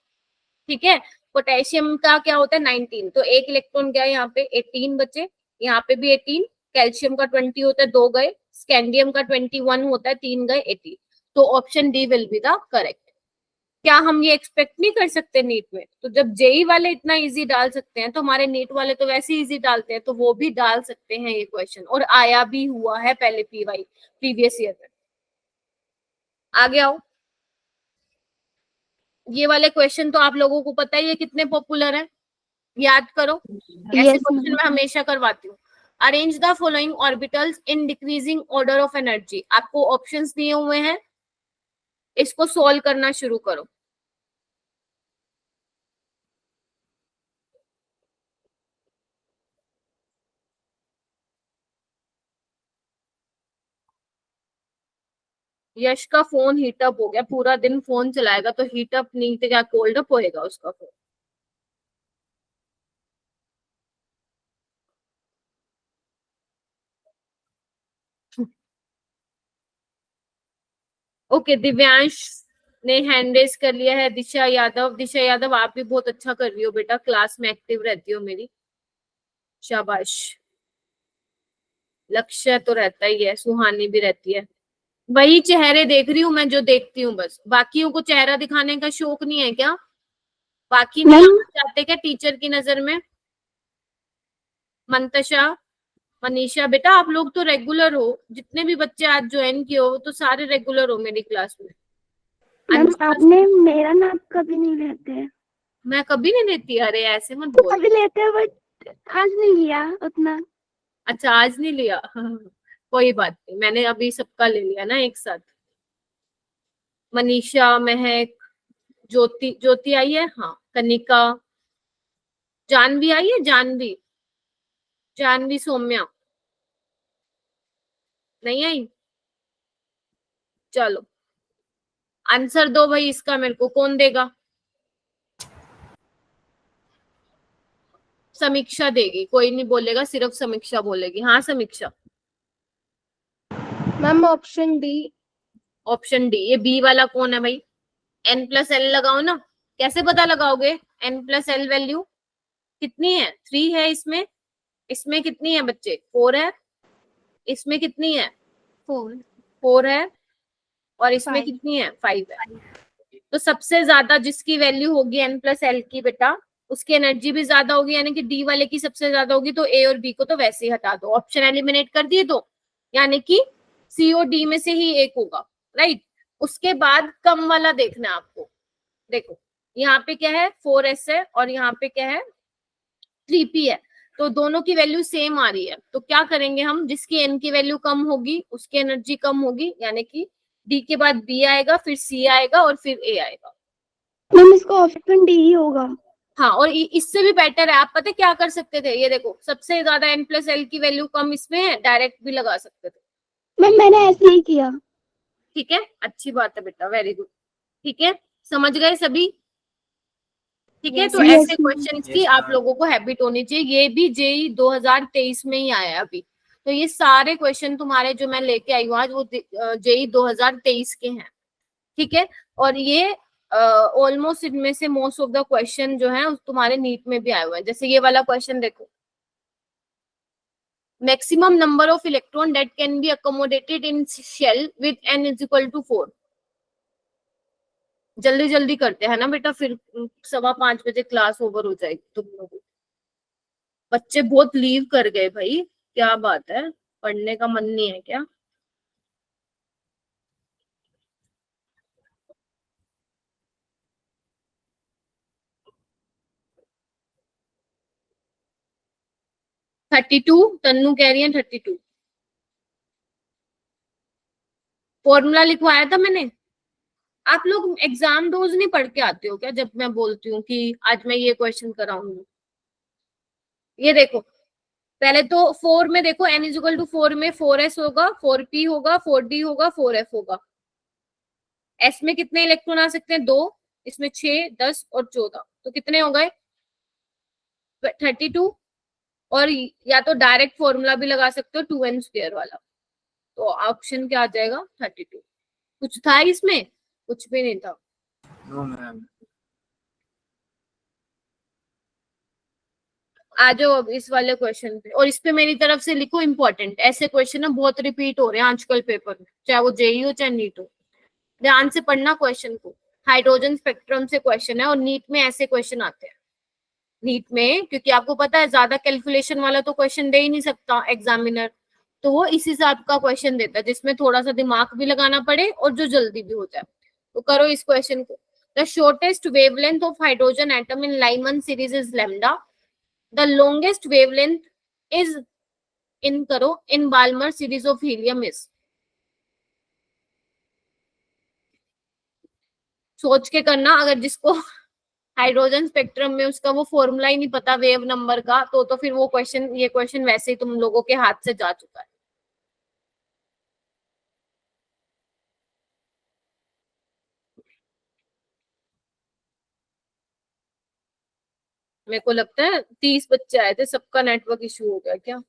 ठीक है, पोटेशियम का क्या होता है 19, तो एक इलेक्ट्रॉन गया यहाँ पे, 18 बचे, यहाँ पे भी 18। कैल्शियम का 20 होता है, 2 गए। स्कैंडियम का 21 होता है, 3 गए, 80। तो option D will be the correct. क्या हम ये एक्सपेक्ट नहीं कर सकते नीट में? तो जब जेई वाले इतना इजी डाल सकते हैं, तो हमारे नीट वाले तो वैसे इजी डालते हैं, तो वो भी डाल सकते हैं ये क्वेश्चन, और आया भी हुआ है पहले पीवाई प्रीवियस ईयर में। आगे आओ। ये वाले क्वेश्चन तो आप लोगों को पता ही है कितने पॉपुलर है, याद करो। ऐसे Yes, क्वेश्चन ma'am. मैं हमेशा करवाती हूँ। Arrange the following orbitals in decreasing order of energy. आपको ऑप्शंस दिए हुए हैं, इसको सोल्व करना शुरू करो। यश का फोन हीटअप हो गया, पूरा दिन फोन चलाएगा तो हीटअप नहीं तो क्या कोल्ड अप होएगा उसका फोन। ओके, दिव्यांश ने हैंड रेस कर लिया है। दिशा यादव, दिशा यादव आप भी बहुत अच्छा कर रही हो बेटा, क्लास में एक्टिव रहती हो मेरी, शाबाश। लक्ष्य तो रहता ही है, सुहानी भी रहती है। वही चेहरे देख रही हूँ मैं जो देखती हूँ बस, बाकियों को चेहरा दिखाने का शौक नहीं है क्या? बाकी नहीं मैम आना चाहते क्या टीचर की नजर में? मंतशा, मनीषा, बेटा आप लोग तो रेगुलर हो, जितने भी बच्चे आज ज्वाइन किए हो तो सारे रेगुलर हो मेरी क्लास में। मैम अंशिका, आपने मेरा नाम कभी नहीं लेते हैं। मैं कभी नहीं लेती, अरे ऐसे मत तो बोल। कभी लेते हैं बट आज नहीं लिया उतना। अच्छा आज नहीं लिया कोई बात नहीं, मैंने अभी सबका ले लिया ना एक साथ। मनीषा, महक, ज्योति, ज्योति आई है, हाँ, कनिका, जानवी आई है, जानवी, जानवी, सौम्या नहीं आई। चलो आंसर दो भाई इसका, मेरे को कौन देगा? समीक्षा देगी, कोई नहीं बोलेगा, सिर्फ समीक्षा बोलेगी। हाँ समीक्षा। Ma'am option D. Option D, ये बी वाला कौन है भाई? n+l लगाओ ना। कैसे पता लगाओगे n+l वैल्यू? कितनी है? 3 है इसमें, इसमें कितनी है बच्चे? 4 है, इसमें कितनी है? 4 है, और इसमें 5 कितनी है? 5 है। तो सबसे ज्यादा जिसकी वैल्यू होगी n+l की बेटा, उसकी एनर्जी भी ज्यादा होगी, यानी कि डी वाले की सबसे ज्यादा होगी, तो ए और बी को तो वैसे ही हटा दो, ऑप्शन एलिमिनेट कर दिए तो, यानी कि सी और डी में से ही एक होगा, राइट। उसके बाद कम वाला देखना है आपको। देखो यहाँ पे क्या है? 4s है, और यहाँ पे क्या है? 3p है, तो दोनों की वैल्यू सेम आ रही है, तो क्या करेंगे हम? जिसकी n की वैल्यू कम होगी उसकी एनर्जी कम होगी, यानी कि डी के बाद बी आएगा, फिर सी आएगा, और फिर ए आएगा। मैम इसका ऑप्शन डी ही होगा। हाँ, और इससे भी बेटर है, आप पता है क्या कर सकते थे? ये देखो सबसे ज्यादा n+l की वैल्यू कम इसमें है, डायरेक्ट भी लगा सकते थे। मैम मैंने ऐसे ही किया। ठीक है, अच्छी बात है बेटा, वेरी गुड। ठीक है, समझ गए सभी? ठीक है, तो Yes, ऐसे ma'am. क्वेश्चंस की Yes, आप ma'am. लोगों को हैबिट होनी चाहिए। ये भी जेई 2023 में ही आया है अभी, तो ये सारे क्वेश्चन तुम्हारे जो मैं लेके आई हूँ आज, वो जेई 2023 के हैं। ठीक है, और ये ऑलमोस्ट इनमें से मोस्ट ऑफ द क्वेश्चन जो है तुम्हारे नीट में भी आए हुए हैं। जैसे ये वाला क्वेश्चन देखो, maximum number of electron that can be accommodated in shell with n is equal to 4। जल्दी जल्दी करते हैं ना बेटा, फिर 5:15 बजे क्लास ओवर हो जाएगी तुम लोगों। बच्चे बहुत लीव कर गए भाई, क्या बात है, पढ़ने का मन नहीं है क्या? थर्टी टू, तन्नू कह रही है 32। फॉर्मूला लिखवाया था मैंने। आप लोग एग्जाम डोज नहीं पढ़ के आते हो क्या जब मैं बोलती हूँ कि आज मैं ये क्वेश्चन कराऊंगी? ये देखो, पहले तो 4 में देखो, n इज इक्वल टू 4 में 4s होगा, 4p होगा, 4d होगा, 4f होगा। s में कितने इलेक्ट्रॉन आ सकते हैं? 2, इसमें 6, 10 और 14, तो कितने हो गए? 32। और या तो डायरेक्ट फॉर्मूला भी लगा सकते हो 2n² वाला, तो ऑप्शन क्या आ जाएगा? 32। कुछ था इसमें? कुछ भी नहीं था। No, ma'am. आ जाओ अब इस वाले क्वेश्चन पे, और इस पे मेरी तरफ से लिखो इंपॉर्टेंट। ऐसे क्वेश्चन ना बहुत रिपीट हो रहे हैं आजकल पेपर में, चाहे वो जेई हो चाहे नीट हो। ध्यान से पढ़ना क्वेश्चन को, हाइड्रोजन स्पेक्ट्रम से क्वेश्चन है, और नीट में ऐसे क्वेश्चन आते हैं। नीट में क्योंकि आपको पता है ज्यादा कैलकुलेशन वाला तो क्वेश्चन दे ही नहीं सकता एग्जामिनर, तो वो इस हिसाब का क्वेश्चन देता है जिसमें थोड़ा सा दिमाग भी लगाना पड़े और जो जल्दी भी हो जाए। तो करो इस क्वेश्चन को। The shortest wavelength of hydrogen atom in Lyman series is lambda, the longest wavelength is in करो in Balmer series of helium is. सोच के करना, अगर जिसको हाइड्रोजन स्पेक्ट्रम में उसका वो फॉर्मूला ही नहीं पता वेव नंबर का, तो फिर वो क्वेश्चन, ये क्वेश्चन वैसे ही तुम लोगों के हाथ से जा चुका है। मेरे को लगता है 30 बच्चे आए थे, सबका नेटवर्क इशू हो गया क्या?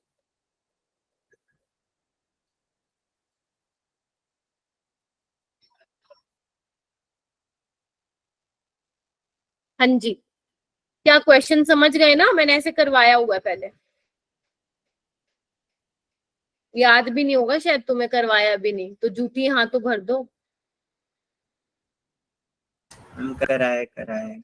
हाँ जी, क्या क्वेश्चन समझ गए ना? मैंने ऐसे करवाया हुआ है पहले, याद भी नहीं होगा शायद तुम्हें, करवाया भी नहीं तो झूठी हाँ तो भर दो। कराए कराए।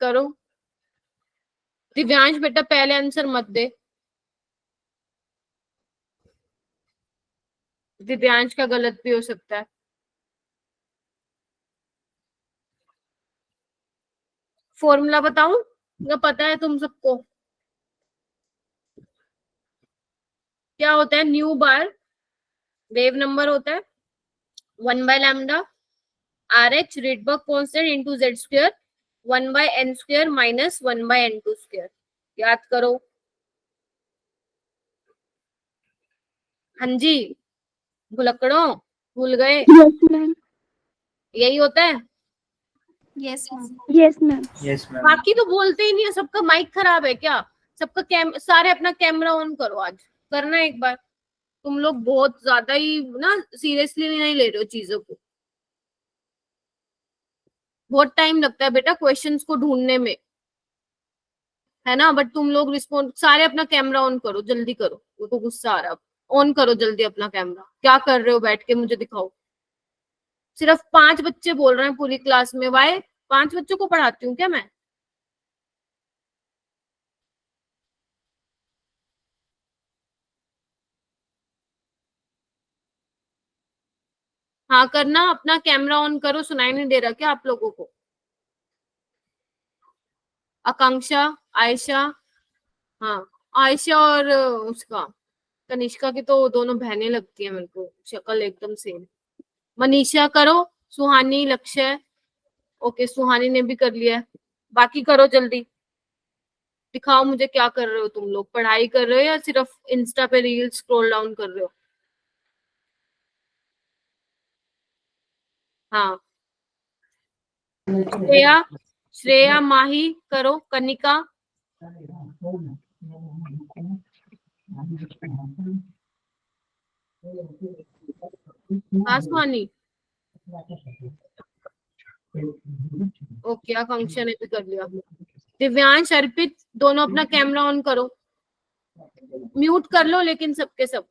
करो। दिव्यांश बेटा पहले आंसर मत दे, दिव्यांश का गलत भी हो सकता है। फॉर्मूला बताऊं या पता है तुम सबको? क्या होता है? न्यू बार वेव नंबर होता है 1/λ RH Rydberg constant into z square 1/n square minus 1/n2 square। याद करो। हाँ जी, भुलक्कड़ों भूल गए? Yes ma'am. यही होता है। Yes ma'am. Yes ma'am. Yes ma'am. बाकी तो बोलते ही नहीं है। सबका माइक खराब है क्या? सबका सारे अपना कैमरा ऑन करो, आज करना एक बार। तुम लोग बहुत ज्यादा ही ना सीरियसली नहीं ले रहे हो चीजों को। बहुत टाइम लगता है बेटा क्वेश्चंस को ढूंढने में, है ना? बट तुम लोग रिस्पॉन्ड, सारे अपना कैमरा ऑन करो, जल्दी करो। वो तो गुस्सा आ रहा है। ऑन करो जल्दी अपना कैमरा। क्या कर रहे हो बैठ के, मुझे दिखाओ। सिर्फ 5 बच्चे बोल रहे हैं पूरी क्लास में। वाई? 5 बच्चों को पढ़ाती हूँ क्या मैं? हाँ करना, अपना कैमरा ऑन करो। सुनाई नहीं दे रहा क्या आप लोगों को? आकांक्षा, आयशा, हाँ आयशा और उसका कनिष्का की तो दोनों बहनें लगती है मेरे को, शक्ल एकदम सेम। मनीषा करो, सुहानी, लक्ष्य। ओके सुहानी ने भी कर लिया है। बाकी करो जल्दी। दिखाओ मुझे क्या कर रहे हो तुम लोग, पढ़ाई कर रहे हो या सिर्फ इंस्टा पे रील स्क्रॉल डाउन कर रहे हो? हाँ श्रेया, श्रेया, माही करो, कनिका। हाँ सुहानी। ओके आकांक्षा ने भी कर लिया। दिव्यांश, अर्पित दोनों अपना कैमरा ऑन करो। म्यूट कर लो लेकिन सबके सब।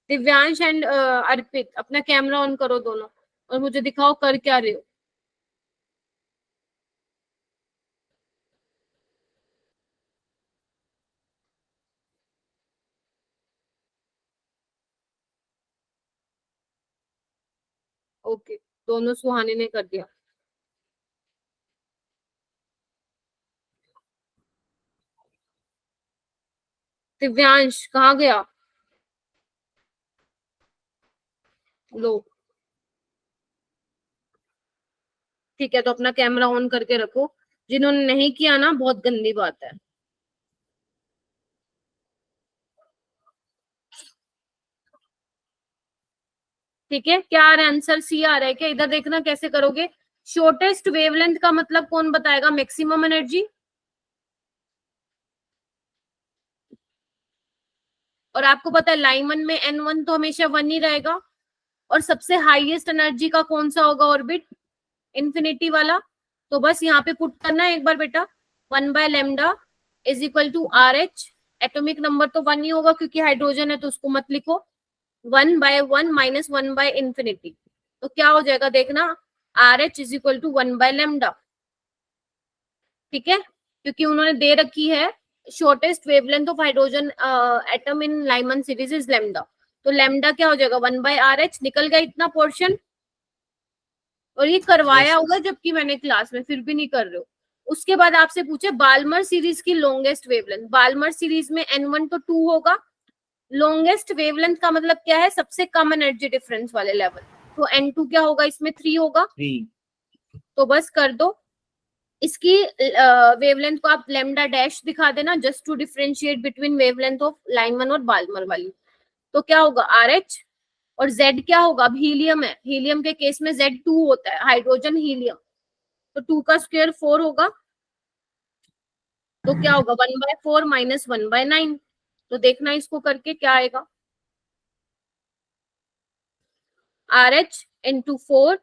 दिव्यांश एंड अर्पित अपना कैमरा ऑन करो दोनों, और मुझे दिखाओ कर क्या रहे हो। ओके दोनों सुहानी ने कर दिया। दिव्यांश कहाँ गया? लो ठीक है, तो अपना कैमरा ऑन करके रखो। जिन्होंने नहीं किया ना, बहुत गंदी बात है। ठीक है, क्या आ रहा है आंसर? सी आ रहा है क्या? इधर देखना कैसे करोगे। शॉर्टेस्ट वेवलेंथ का मतलब कौन बताएगा? Maximum energy. और आपको पता है लाइमन में N1 तो हमेशा 1 ही रहेगा। और सबसे हाईएस्ट एनर्जी का कौन सा होगा ऑर्बिट? इंफिनिटी वाला। तो बस यहाँ पे पुट करना है एक बार बेटा, 1/λ is equal to RH। Atomic number तो 1 ही होगा क्योंकि हाइड्रोजन है, तो उसको मत लिखो। 1/1 माइनस 1/इंफिनिटी, तो क्या हो जाएगा देखना, RH इज इक्वल टू 1/λ। ठीक है, क्योंकि उन्होंने दे रखी है shortest wavelength of hydrogen atom in Lyman series is lambda. तो लैम्डा क्या हो जाएगा? 1/RH। निकल गया इतना पोर्शन। और ये करवाया होगा जबकि मैंने क्लास में, फिर भी नहीं कर रहे हो। उसके बाद आपसे पूछे बाल्मर सीरीज की लॉन्गेस्ट वेवलेंथ। बाल्मर सीरीज में N1 तो 2 होगा। लॉन्गेस्ट वेवलेंथ का मतलब क्या है? सबसे कम एनर्जी डिफरेंस वाले लेवल। तो N2 क्या होगा इसमें? 3 होगा। 3। तो बस कर दो। इसकी वेवलेंथ को आप लैम्डा डैश दिखा देना, just to differentiate between wavelength of Lyman और बाल्मर वाली। तो क्या होगा? RH और Z क्या होगा, अब हीलियम है, हीलियम के केस में Z2 होता है, हाइड्रोजन हीलियम, तो 2 का स्क्वायर 4 होगा, तो क्या होगा 1/4 माइनस 1/9। तो देखना इसको करके क्या आएगा, RH इंटू 4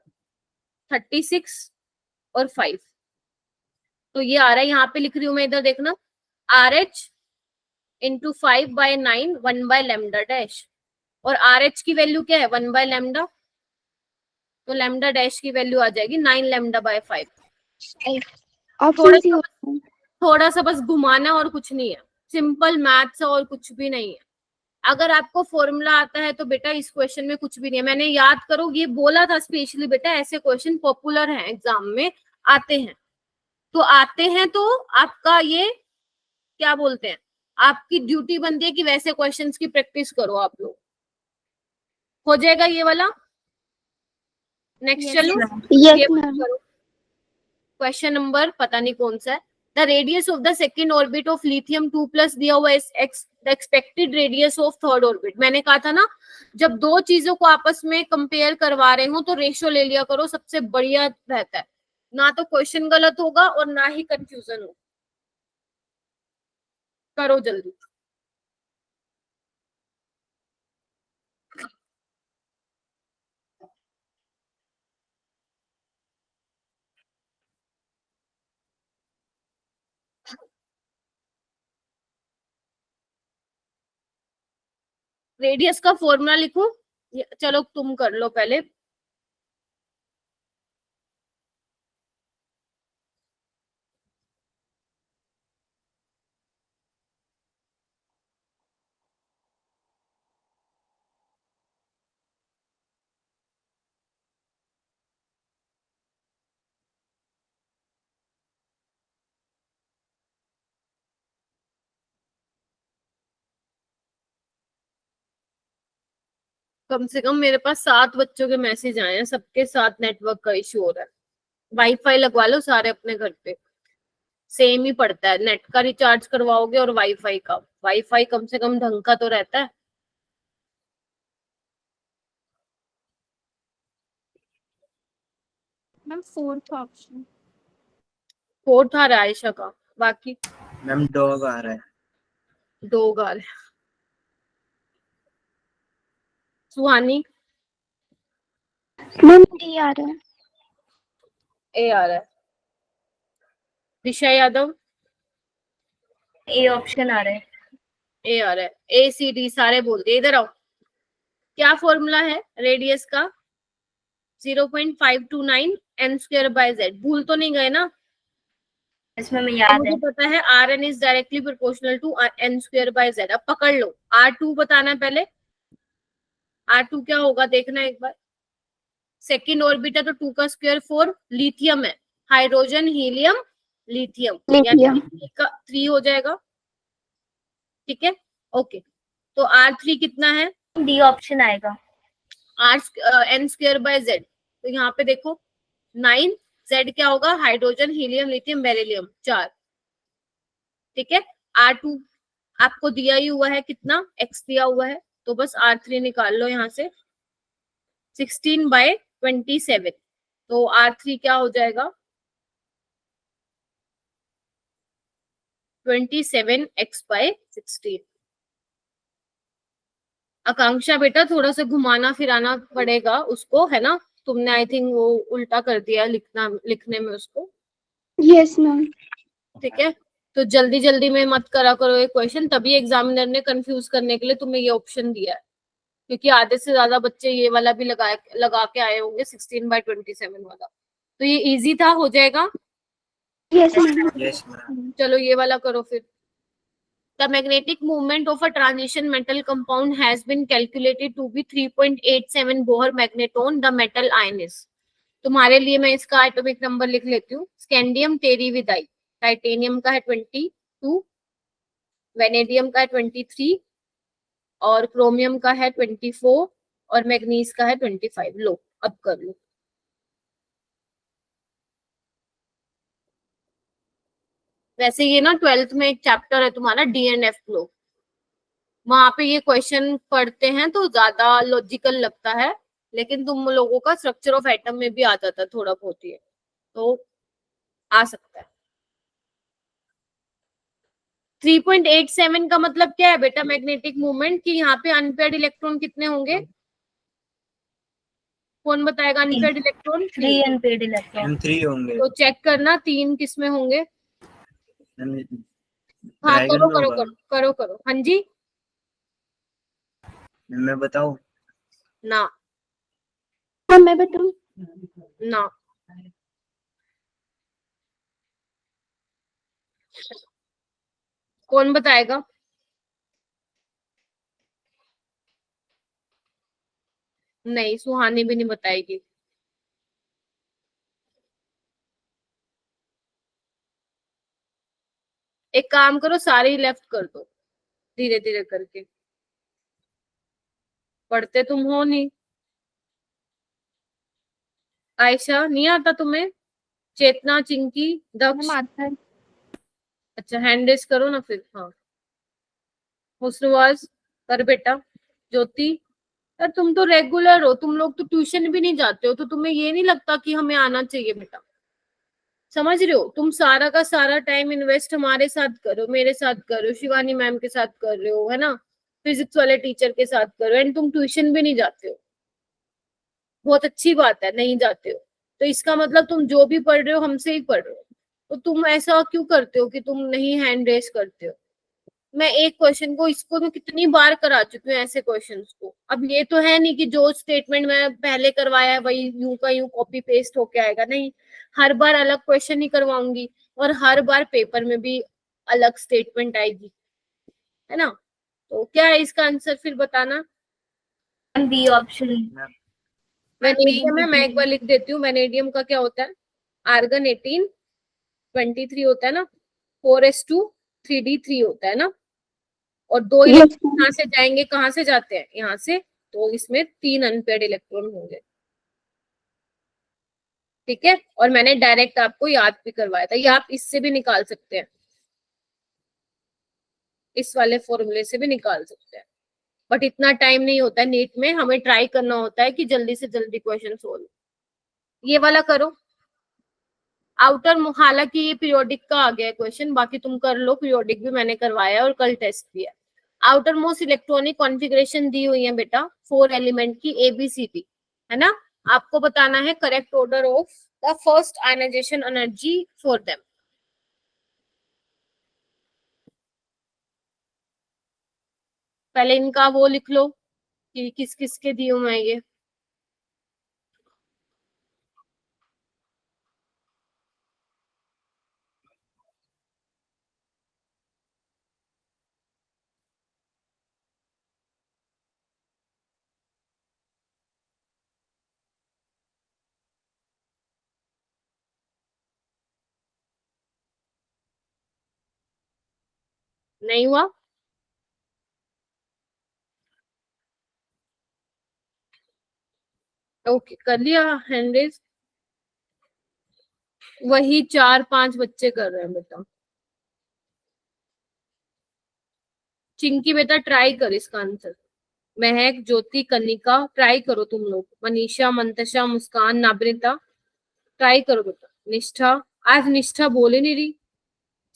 36 और 5, तो ये आ रहा है, यहाँ पे लिख रही हूँ मैं, इधर देखना, RH इंटू 5/9 1/लैम्डा डैश, और RH की वैल्यू क्या है 1/लैम्डा, तो लैम्डा डैश की वैल्यू आ जाएगी 9 मैंने ये बोला था स्पेशली बेटा, ऐसे क्वेश्चन पॉपुलर हैं एग्जाम में, आते हैं तो आपका ये क्या बोलते हैं, आपकी ड्यूटी बनती है कि वैसे क्वेश्चंस की प्रैक्टिस करो आप लोग। हो जाएगा ये वाला, नेक्स्ट Yes, चलो यस ये मैम। करो, क्वेश्चन नंबर पता नहीं कौन सा है। The radius of the second orbit of lithium 2 plus दिया हुआ है, the expected radius of third orbit. मैंने कहा था ना, जब दो चीजों को आपस में कंपेयर करवा रहे हो तो रेशियो ले लिया करो, सबसे बढ़िया रहता है, ना तो क्वेश्चन गलत होगा और ना ही कंफ्यूजन होगा। करो जल्दी। रेडियस का फॉर्मूला लिखो, चलो तुम कर लो पहले। कम से कम मेरे पास 7 बच्चों के मैसेज आए हैं, सबके साथ नेटवर्क का इश्यू हो रहा है। वाईफाई लगवा लो सारे अपने घर पे, सेम ही पड़ता है, नेट का रिचार्ज करवाओगे और वाईफाई का, वाईफाई कम से कम ढंग का तो रहता है। Ma'am fourth option. फोर्थ आ रहा है आयशा का, बाकी मैम डॉग आ रहा है। 2 गाल। सुहानी मैम डी आ रहा है। ए आ रहा है। दिशा यादव ए ऑप्शन आ रहा है। ए आ रहा है, ए सी डी सारे बोल दिए। इधर आओ, क्या फॉर्मूला है रेडियस का, 0.529 n स्क्वायर बाय z। भूल तो नहीं गए ना, इसमें मैं याद मुझे है। पता है Rn is directly proportional to n square by z। अब पकड़ लो, R2 बताना है पहले, R2 क्या होगा देखना एक बार। सेकेंड ऑर्बिट है तो 2 का स्क्वायर 4, लिथियम है, हाइड्रोजन हीलियम लिथियम, लिथियम। यानी का 3 हो जाएगा, ठीक है ओके। तो R3 कितना है, डी ऑप्शन आएगा। n स्क्वायर बाय z, तो यहाँ पे देखो 9, z क्या होगा, हाइड्रोजन हीलियम लिथियम बेरिलियम 4, ठीक है। R2 आपको दिया ही हुआ है, कितना x दिया हुआ है, तो बस R3 निकाल लो यहाँ से, 16/27, तो R3 क्या हो जाएगा 27x/16। आकांक्षा बेटा थोड़ा सा घुमाना फिराना पड़ेगा उसको, है ना, तुमने आई थिंक वो उल्टा कर दिया लिखने में उसको, यस मैम। ठीक है। तो जल्दी जल्दी में मत करा करो ये क्वेश्चन, तभी एग्जामिनर ने कंफ्यूज करने के लिए तुम्हें ये ऑप्शन दिया है, क्योंकि आधे से ज्यादा बच्चे ये वाला भी लगा के आए होंगे 16/27 वाला, तो ये इजी था, हो जाएगा। Yes ma'am. Yes ma'am. चलो ये वाला करो फिर। The magnetic moment of a transition metal compound has been calculated to be 3.87 Bohr magneton. The metal ion is, तुम्हारे लिए मैं इसका एटॉमिक नंबर लिख लेती हूँ। स्कैंडियम टेरिविदाई, टाइटेनियम का है 22, वेनेडियम का है 23, और क्रोमियम का है 24, और मैग्नीज का है 25। लो अब कर लो। वैसे ये ना 12th में एक चैप्टर है तुम्हारा DNF फ्लो, वहां पे ये क्वेश्चन पढ़ते हैं तो ज्यादा लॉजिकल लगता है, लेकिन तुम लोगों का स्ट्रक्चर ऑफ एटम में भी आ जाता है थोड़ा बहुत ही, तो आ सकता है। 3.87 का मतलब क्या है बेटा मैग्नेटिक मोमेंट, कि यहाँ पे अनपेयर्ड इलेक्ट्रॉन कितने होंगे? कौन बताएगा? Unpaired electron 3 unpaired electron. Ma'am 3 होंगे। तो चेक करना 3 किसमें होंगे। मैम हाँ ड्रैगन करो में करो होगा। करो करो करो। हाँ जी मैं बताऊं? ना हाँ मैं बताऊँ। ना, कौन बताएगा? नहीं, सुहानी भी नहीं बताएगी। एक काम करो, सारे ही लेफ्ट कर दो धीरे धीरे करके, पढ़ते तुम हो नहीं। आयशा नहीं आता तुम्हें? चेतना, चिंकी, दक्ष? मैम आता है। अच्छा हैंड रेस करो ना फिर। हाँ हुस्नवाज कर बेटा। ज्योति, यार तुम तो रेगुलर हो, तुम लोग तो ट्यूशन भी नहीं जाते हो, तो तुम्हें ये नहीं लगता कि हमें आना चाहिए बेटा? समझ रहे हो? तुम सारा का सारा टाइम इन्वेस्ट हमारे साथ करो, मेरे साथ करो, शिवानी मैम के साथ कर रहे हो, है ना, फिजिक्स वाले टीचर के साथ करो, एंड तुम ट्यूशन भी नहीं जाते हो। बहुत अच्छी बात है नहीं जाते हो, तो इसका मतलब तुम जो भी पढ़ रहे हो हमसे ही पढ़ रहे हो। तो तुम ऐसा क्यों करते हो कि तुम नहीं हैंड रेस करते हो? मैं एक क्वेश्चन को, इसको मैं कितनी बार करा चुकी हूँ ऐसे क्वेश्चंस को। अब ये तो है नहीं कि जो स्टेटमेंट मैं पहले करवाया है वही यूं का यूं कॉपी पेस्ट होके आएगा, नहीं, हर बार अलग क्वेश्चन ही करवाऊंगी, और हर बार पेपर में भी अलग स्टेटमेंट आएगी, है ना। तो क्या है इसका आंसर फिर बताना? B option. वेनेडियम है, मैं एक बार लिख देती हूँ। वेनेडियम का क्या होता है? आर्गन 1823 होता है ना, 4s2 3d3 होता है ना, और 2 Yes, इलेक्ट्रॉन ma'am. यहाँ से जाएंगे, कहाँ से जाते हैं? यहाँ से, तो इसमें 3 अनपेयर्ड इलेक्ट्रॉन होंगे। ठीक है, और मैंने डायरेक्ट आपको याद भी करवाया था, ये आप इससे भी निकाल सकते हैं, इस वाले फॉर्मूले से भी निकाल सकते हैं, बट इतना टाइम नहीं होता है नीट में, हमें ट्राई करना होता है कि जल्दी से जल्दी क्वेश्चन सोल्व। ये वाला करो आउटर, हालांकि ये पीरियोडिक का आ गया है क्वेश्चन, बाकी तुम कर लो, पीरियोडिक भी मैंने करवाया है और कल टेस्ट भी है। आउटर मोस्ट इलेक्ट्रॉनिक कॉन्फ़िगरेशन दी हुई है बेटा 4 एलिमेंट की ABCD, है ना। आपको बताना है correct order of the first ionization energy for them. पहले इनका वो लिख लो कि किस किस के दिए हुए हैं ये। नहीं हुआ? ओके कर लिया हैंड रेज। वही 4-5 बच्चे कर रहे हैं बेटा। चिंकी बेटा ट्राई कर इसका आंसर। महक, ज्योति, कनिका, ट्राई करो तुम लोग। मनीषा, मंतशा, मुस्कान, नाबरिता, ट्राई करो बेटा। निष्ठा, आज निष्ठा बोले नहीं रही।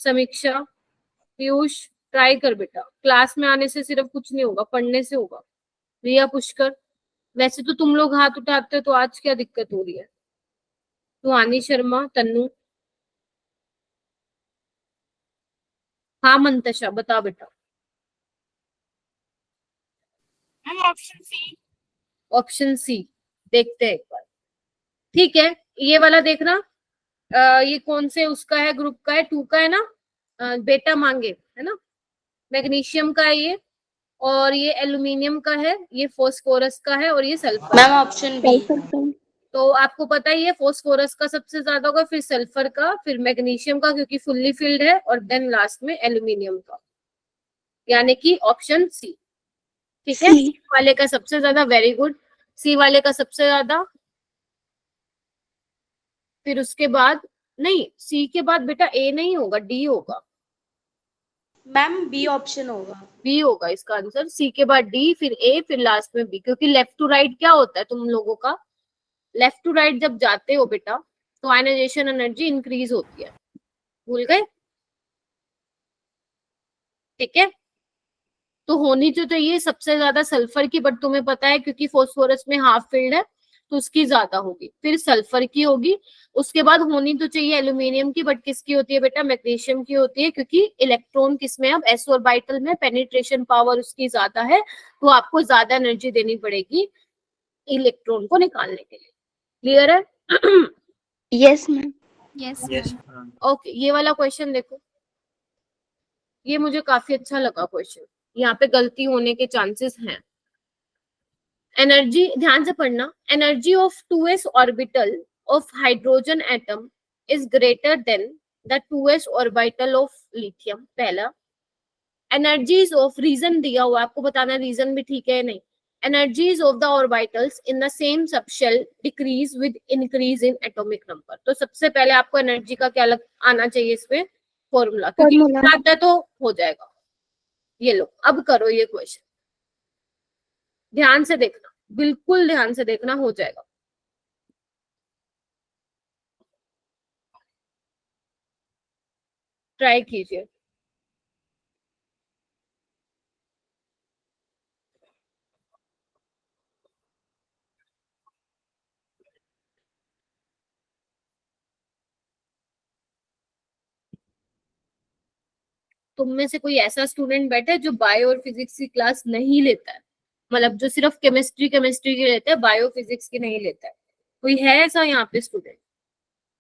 समीक्षा, पीयूष, ट्राई कर बेटा, क्लास में आने से सिर्फ कुछ नहीं होगा, पढ़ने से होगा। रिया, पुष्कर, वैसे तो तुम लोग हाथ उठाते हो, तो आज क्या दिक्कत हो रही है? सुहानी शर्मा, तन्नू, हाँ मंतशा बता बेटा। ऑप्शन सी, देखते हैं एक बार। ठीक है, ये वाला देखना। ये कौन से उसका है, ग्रुप का है, 2 का है ना, बेटा मांगे, है ना। मैग्नीशियम का है ये, और ये एल्यूमिनियम का है, ये फास्फोरस का है, और ये sulphur. Ma'am option B. Sulfur. तो आपको पता ही है फास्फोरस का सबसे ज्यादा होगा, फिर सल्फर का, फिर मैग्नीशियम का क्योंकि फुल्ली फिल्ड है, और देन लास्ट में एल्यूमिनियम का, यानी कि ऑप्शन सी। ठीक है, C. सी वाले का सबसे ज्यादा, वेरी गुड। सी वाले का सबसे ज्यादा, फिर उसके बाद, नहीं सी के बाद बेटा ए नहीं होगा, डी होगा। मैम बी ऑप्शन होगा। बी होगा इसका आंसर, सी के बाद डी, फिर ए, फिर लास्ट में बी, क्योंकि लेफ्ट टू राइट क्या होता है तुम लोगों का, लेफ्ट टू राइट जब जाते हो बेटा तो आयनाइजेशन एनर्जी इंक्रीज होती है, भूल गए? ठीक है, तो होनी तो चाहिए सबसे ज्यादा सल्फर की, बट तुम्हें पता है क्योंकि फास्फोरस में हाफ फील्ड है तो उसकी ज्यादा होगी, फिर सल्फर की होगी, उसके बाद होनी तो चाहिए एल्यूमिनियम की, बट किसकी होती है बेटा, मैग्नीशियम की होती है, क्योंकि इलेक्ट्रॉन किसमें, अब एस ऑर्बिटल में पेनिट्रेशन पावर उसकी ज्यादा है, तो आपको ज्यादा एनर्जी देनी पड़ेगी इलेक्ट्रॉन को निकालने के लिए। क्लियर है? Yes ma'am. Yes yes ma'am. Ma'am. Okay, ये वाला क्वेश्चन देखो, ये मुझे काफी अच्छा लगा क्वेश्चन, यहाँ पे गलती होने के चांसेस हैं। एनर्जी, ध्यान से पढ़ना, energy of 2s orbital of hydrogen atom is greater than the 2s orbital of lithium. पहला, एनर्जीज ऑफ, रीजन दिया हुआ आपको बताना रीजन भी ठीक है नहीं, energies of the orbitals in the same subshell decrease with increase in atomic number। तो सबसे पहले आपको एनर्जी का क्या आना चाहिए इसमें, फॉर्मूला, क्योंकि आता है तो हो जाएगा। ये लो, अब करो ये क्वेश्चन, ध्यान से देखना, बिल्कुल ध्यान से देखना, हो जाएगा। ट्राई कीजिए। तुम में से कोई ऐसा स्टूडेंट बैठा है जो बायो और फिजिक्स की क्लास नहीं लेता है, मतलब जो सिर्फ केमिस्ट्री की लेता है, बायो फिजिक्स की नहीं लेता है? कोई है ऐसा यहाँ पे स्टूडेंट?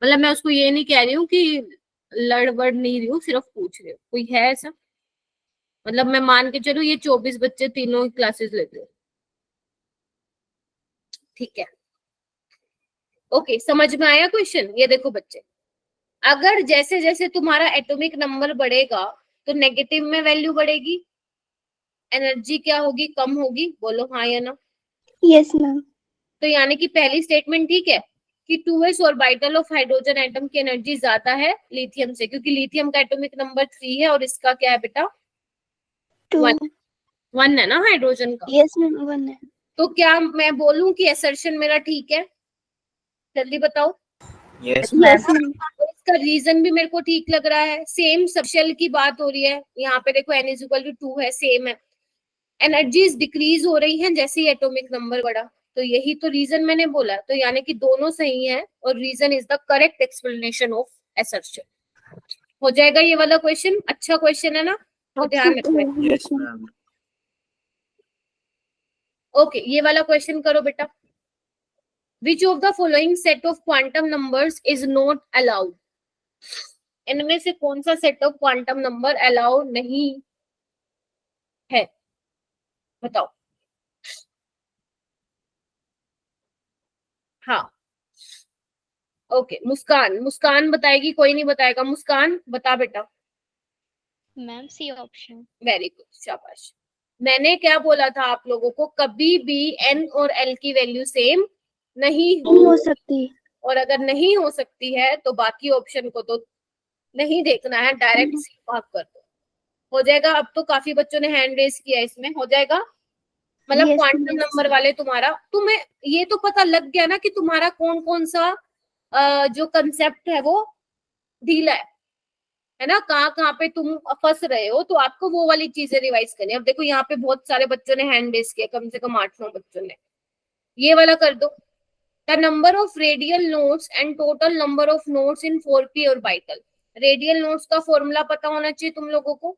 मतलब मैं उसको ये नहीं कह रही हूँ कि लड़ बड़ नहीं रही हूँ, सिर्फ पूछ रही हूँ, कोई है ऐसा? मतलब मैं मान के चलूं ये 24 बच्चे तीनों क्लासेस लेते हैं, ठीक है? ओके, समझ में आया क्वेश्चन? ये देखो बच्चे, अगर जैसे जैसे तुम्हारा एटॉमिक नंबर बढ़ेगा तो नेगेटिव में वैल्यू बढ़ेगी, एनर्जी क्या होगी, कम होगी, बोलो हाँ या ना? Yes ma'am. तो यानी कि पहली स्टेटमेंट ठीक है कि 2s orbital of hydrogen atom की एनर्जी ज्यादा है लिथियम से, क्योंकि लिथियम का एटॉमिक नंबर 3 है और इसका क्या है बेटा, 1 है ना हाइड्रोजन का। यस मैम, 1 है। तो क्या मैं बोलूं कि असर्शन मेरा ठीक है? जल्दी बताओ। Yes yes ma'am. मैम। इसका रीजन भी मेरे को ठीक लग रहा है, सेम सबशेल की बात हो रही है, यहाँ पे देखो n = 2 है, सेम है, एनर्जीज डिक्रीज हो रही हैं जैसे ही एटॉमिक नंबर बढ़ा, तो यही तो रीजन मैंने बोला, तो यानी कि दोनों सही है और reason is the correct explanation of assertion. हो जाएगा ये वाला क्वेश्चन, अच्छा क्वेश्चन है ना, तो ध्यान रखना। Yes ma'am. ओके, ये वाला क्वेश्चन करो बेटा, Which of the following set of quantum numbers is not allowed? इनमें से कौन सा set of quantum number allow नहीं है, बताओ। हाँ, ओके, मुस्कान, मुस्कान बताएगी, कोई नहीं बताएगा, मुस्कान बता बेटा। Ma'am C option. Very good, शाबाश। मैंने क्या बोला था आप लोगों को, कभी भी n और l की वैल्यू सेम नहीं हो सकती, और अगर नहीं हो सकती है तो बाकी ऑप्शन को तो नहीं देखना है, डायरेक्ट भाग कर दो, हो जाएगा। अब तो काफी बच्चों ने हैंड रेस किया, इसमें हो जाएगा, मतलब क्वांटम नंबर वाले तुम्हारा, तुम्हें ये तो पता लग गया ना कि तुम्हारा कौन कौन सा जो कंसेप्ट है वो ढीला है ना, कहाँ पे तुम फंस रहे हो, तो आपको वो वाली चीजें रिवाइज करनी है। अब देखो यहाँ पे बहुत सारे बच्चों ने हैंड रेस किया, कम से कम 8-9 बच्चों ने, ये वाला कर दो। The number of radial nodes and total number of nodes in 4p orbital. Radial nodes का फॉर्मूला पता होना चाहिए तुम लोगों को,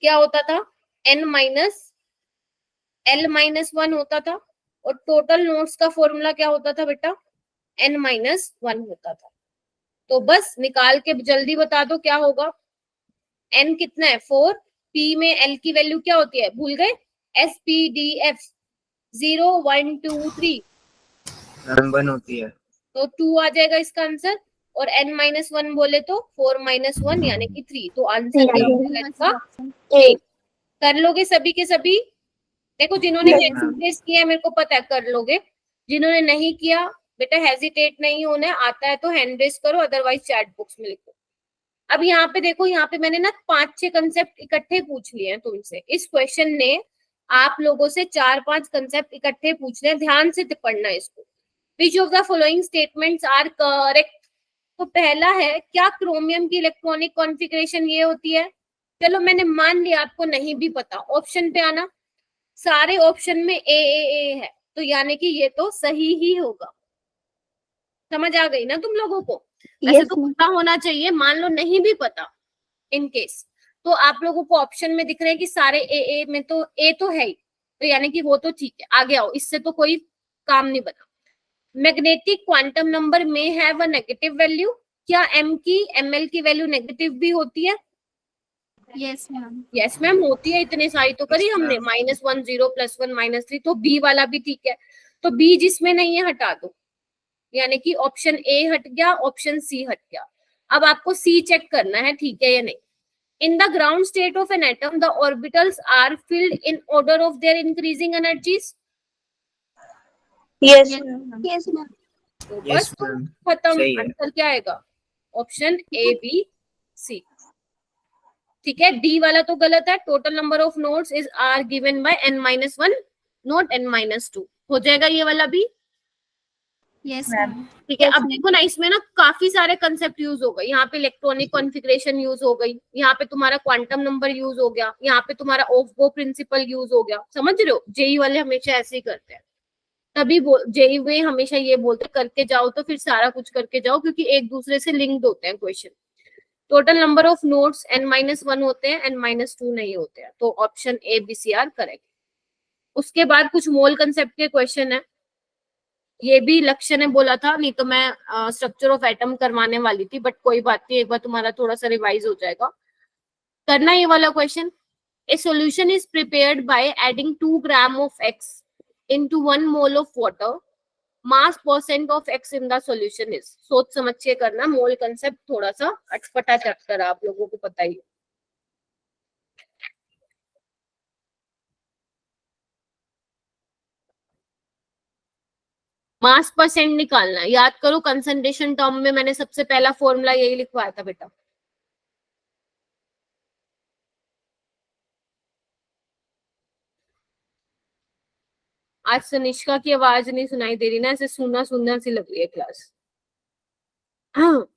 क्या होता था, n - l-1 होता था, और टोटल नोड्स का फॉर्मूला क्या होता था बेटा, n-1 होता था। तो बस निकाल के जल्दी बता दो क्या होगा, n कितना है 4, p में l की वैल्यू क्या होती है, भूल गए, SPDF 0 1 2 3 1 होती है, तो 2 आ जाएगा इसका आंसर, और n-1 बोले तो 4 - 1 यानी कि 3, तो आंसर क्या होगा इसका 8। कर लोगे सभी के सभी? देखो जिन्होंने हेजिटेट किया मेरे को पता है कर लोगे, जिन्होंने नहीं किया बेटा हेजिटेट नहीं होना है, आता है तो हैंड रेस करो, अदरवाइज चैट बॉक्स में लिखो। अब यहाँ पे देखो, यहाँ पे मैंने ना 5-6 कंसेप्ट इकट्ठे पूछ लिए हैं तुमसे। इस क्वेश्चन ने आप लोगों से 4-5 कंसेप्ट इकट्ठे पूछ लिए, ध्यान से पढ़ना इसको। Which of the following statements are correct? तो पहला है, क्या क्रोमियम की इलेक्ट्रॉनिक कॉन्फ़िगरेशन ये होती है? चलो मैंने मान लिया आपको नहीं भी पता, ऑप्शन पे आना। सारे ऑप्शन में ए है, तो यानी कि ये तो सही ही होगा। समझ आ गई ना तुम लोगों को? वैसे तो पता होना चाहिए, मान लो नहीं भी पता इन केस, तो आप लोगों को ऑप्शन में दिख रहे हैं कि सारे ए में तो ए तो है ही, तो यानी कि वो तो ठीक है। आगे आओ, इससे तो कोई काम नहीं बना। मैग्नेटिक क्वांटम नंबर में हैव अ नेगेटिव वैल्यू। क्या एम की एमएल की वैल्यू नेगेटिव भी होती है? Yes ma'am. यस मैम होती है, इतने सारी तो करी हमने, -1 0 +1 -3, तो बी वाला भी ठीक है। तो बी जिसमें नहीं है हटा दो, यानी कि ऑप्शन ए हट गया, ऑप्शन सी हट गया। अब आपको सी चेक करना है ठीक है या नहीं। In the ground state of an atom the orbitals are filled in order of their increasing energies. Yes yes ma'am. तो Yes, बस ma'am. खत्म। सही है। आंसर क्या आएगा? Option A B C. ठीक है, डी वाला तो गलत है। Total number of nodes is are given by n-1 not n-2। हो जाएगा ये वाला भी। Yes ma'am. ठीक है, Yes, अब देखो ना, इसमें ना काफी सारे कंसेप्ट यूज हो गए। यहाँ पे इलेक्ट्रॉनिक कॉन्फ़िगरेशन यूज हो गई, यहाँ पे तुम्हारा क्वांटम नंबर यूज हो गया, यहाँ पे तुम्हारा ऑफ बो प्रिंसिपल यूज हो गया। समझ रहे हो? जेई वाले हमेशा ऐसे ही करते हैं, तभी जेई में हमेशा ये बोलते करके जाओ, तो फिर सारा कुछ करके जाओ, क्योंकि एक दूसरे से लिंक्ड होते हैं question. Total number of nodes n-1 होते हैं, n-2 नहीं होते हैं, तो option A B C are correct. उसके बाद कुछ मोल कंसेप्ट के क्वेश्चन है, ये भी लक्ष्य ने बोला था, नहीं तो मैं स्ट्रक्चर ऑफ एटम करवाने वाली थी, बट कोई बात नहीं, एक बार तुम्हारा थोड़ा सा रिवाइज हो जाएगा। करना ये वाला question. A solution is prepared by adding 2 gram of x into 1 mole of water. Mass percent of x in the solution is. सोच समझ के करना, मोल कंसेप्ट थोड़ा सा अटपटा चक्कर आप लोगों को पता ही है। मास परसेंट निकालना है, याद करो कंसंट्रेशन टर्म में मैंने सबसे पहला फॉर्मूला यही लिखवाया था बेटा। आज सनिष्का की आवाज नहीं सुनाई दे रही ना, ऐसे सुनना सुनना सी लग रही है क्लास। हाँ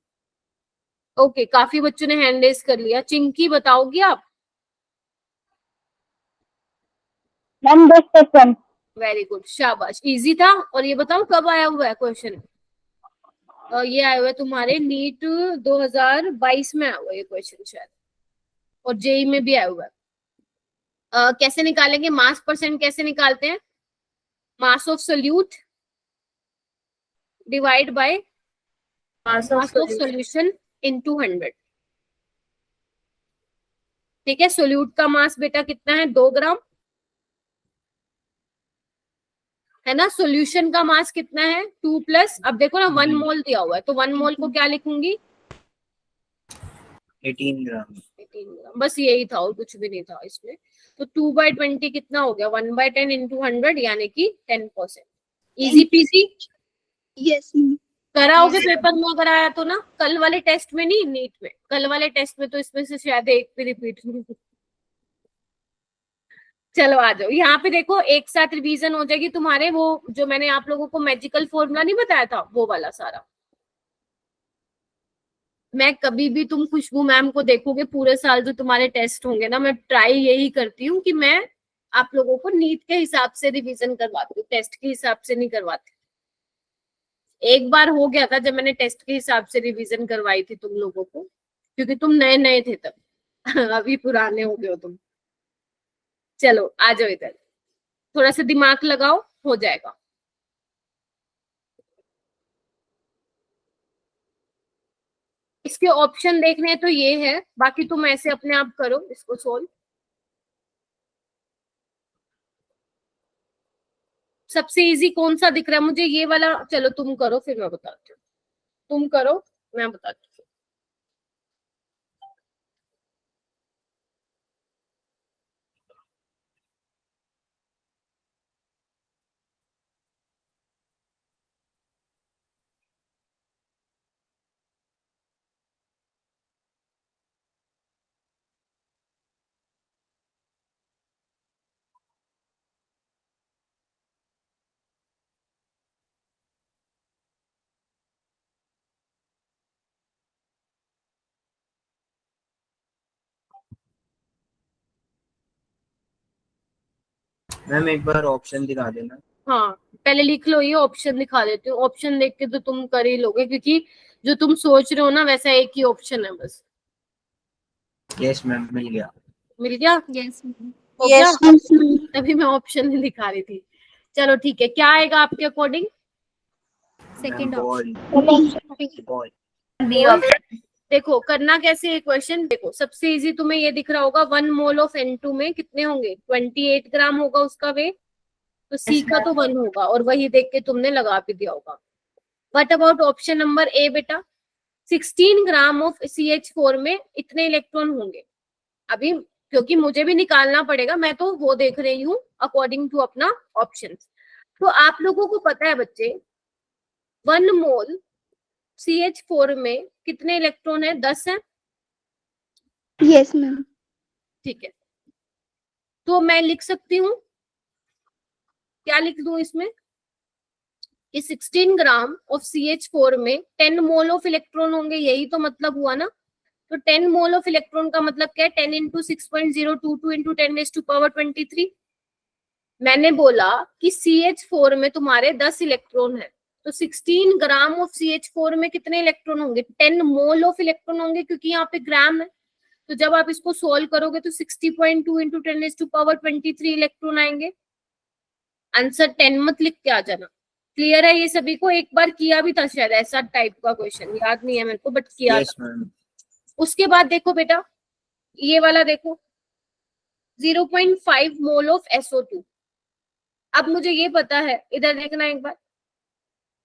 ओके, काफी बच्चों ने हैंड रेज कर लिया। चिंकी बताओगी आप? मैम 10%। वेरी गुड, शाबाश, इजी था। और ये बताओ कब आया हुआ है क्वेश्चन? ये आया हुआ है तुम्हारे नीट 2022 में आया हुआ है ये क्वेश्चन शायद, और जेई में भी आया हुआ है। कैसे निकालेंगे मास परसेंट? कैसे निकालते हैं? Mass of solute divide by mass mass of solution into 100। ठीक है, सोल्यूट का मास बेटा कितना है? 2 ग्राम, है ना। सॉल्यूशन का मास कितना है? 2 प्लस, अब देखो ना 1 मोल दिया हुआ है, तो 1 मोल को क्या लिखूंगी? 18 ग्राम। 18 ग्राम, बस यही था और कुछ भी नहीं था इसमें। तो 2/20 कितना हो गया? 1/10 इंटू 100, यानी कि 10%। Easy PC. यस कराओगे पेपर में अगर आया तो ना, कल वाले टेस्ट में नहीं, नीट में। कल वाले टेस्ट में तो इसमें से शायद एक भी रिपीट नहीं। चलो आ जाओ, यहाँ पे देखो एक साथ रिवीजन हो जाएगी तुम्हारे। वो जो मैंने आप लोगों को मैजिकल फॉर्मूला नहीं बताया था, वो वाला सारा। मैं कभी भी, तुम खुशबू मैम को देखोगे पूरे साल जो तुम्हारे टेस्ट होंगे ना, मैं ट्राई यही करती हूँ कि मैं आप लोगों को नीट के हिसाब से रिवीजन करवाती हूँ, टेस्ट के हिसाब से नहीं करवाती। एक बार हो गया था जब मैंने टेस्ट के हिसाब से रिवीजन करवाई थी तुम लोगों को, क्योंकि तुम नए नए थे तब। अभी पुराने हो गए हो तुम। चलो आ जाओ इधर, थोड़ा सा दिमाग लगाओ, हो जाएगा। इसके ऑप्शन देखने हैं तो ये है, बाकी तुम ऐसे अपने आप करो इसको सोल्व। सबसे इजी कौन सा दिख रहा है मुझे? ये वाला। चलो तुम करो फिर मैं बताती हूँ। तुम करो, मैं बताती हूँ। मैम एक बार ऑप्शन दिखा देना। हाँ, पहले लिख लो, ये ऑप्शन दिखा देती हूँ। ऑप्शन देख के तो तुम कर ही लोगे, क्योंकि जो तुम सोच रहे हो ना वैसा एक ही ऑप्शन है बस। यस मैम, मिल गया। मिल गया? यस हो गया? Yes, ma'am. तभी मैं ऑप्शन नहीं दिखा रही थी। चलो ठीक है, क्या आएगा आपके according? Second ball. Option. Ball. B option. देखो करना कैसे है क्वेश्चन, देखो सबसे इजी तुम्हें ये दिख रहा होगा, 1 मोल ऑफ N2 में कितने होंगे? 28 ग्राम होगा उसका वेट। तो सी Yes, का ma'am. तो 1 होगा, और वही देख के तुमने लगा भी दिया होगा। What about option number A बेटा? 16 ग्राम ऑफ CH4 में इतने इलेक्ट्रॉन होंगे। अभी क्योंकि मुझे भी निकालना पड़ेगा, मैं तो वो देख रही हूँ अकॉर्डिंग टू अपना ऑप्शन। तो आप लोगों को पता है बच्चे, 1 मोल CH4 में कितने इलेक्ट्रॉन है? 10 है। Yes, ma'am. ठीक है, तो मैं लिख सकती हूँ, क्या लिख दूं इसमें कि 16 ग्राम ऑफ CH4 में 10 मोल ऑफ इलेक्ट्रॉन होंगे, यही तो मतलब हुआ ना। तो 10 मोल ऑफ इलेक्ट्रॉन का मतलब क्या है? 10 इंटू 6.022 इंटू 10⁻23। मैंने बोला कि CH4 में तुम्हारे 10 इलेक्ट्रॉन है, तो 16 ग्राम ऑफ CH4 में कितने इलेक्ट्रॉन होंगे? 10 मोल ऑफ इलेक्ट्रॉन होंगे, क्योंकि यहाँ पे ग्राम है। तो जब आप इसको सोल्व करोगे तो 60.2 इंटू 10⁻23 इलेक्ट्रॉन आएंगे। आंसर 10 मत लिख के आ जाना। क्लियर है ये सभी को? एक बार किया भी था शायद ऐसा टाइप का क्वेश्चन, याद नहीं है मेरे को, बट किया यस था। मैम। उसके बाद देखो बेटा, ये वाला देखो, 0.5 मोल ऑफ SO2। अब मुझे ये पता है, इधर देखना एक बार,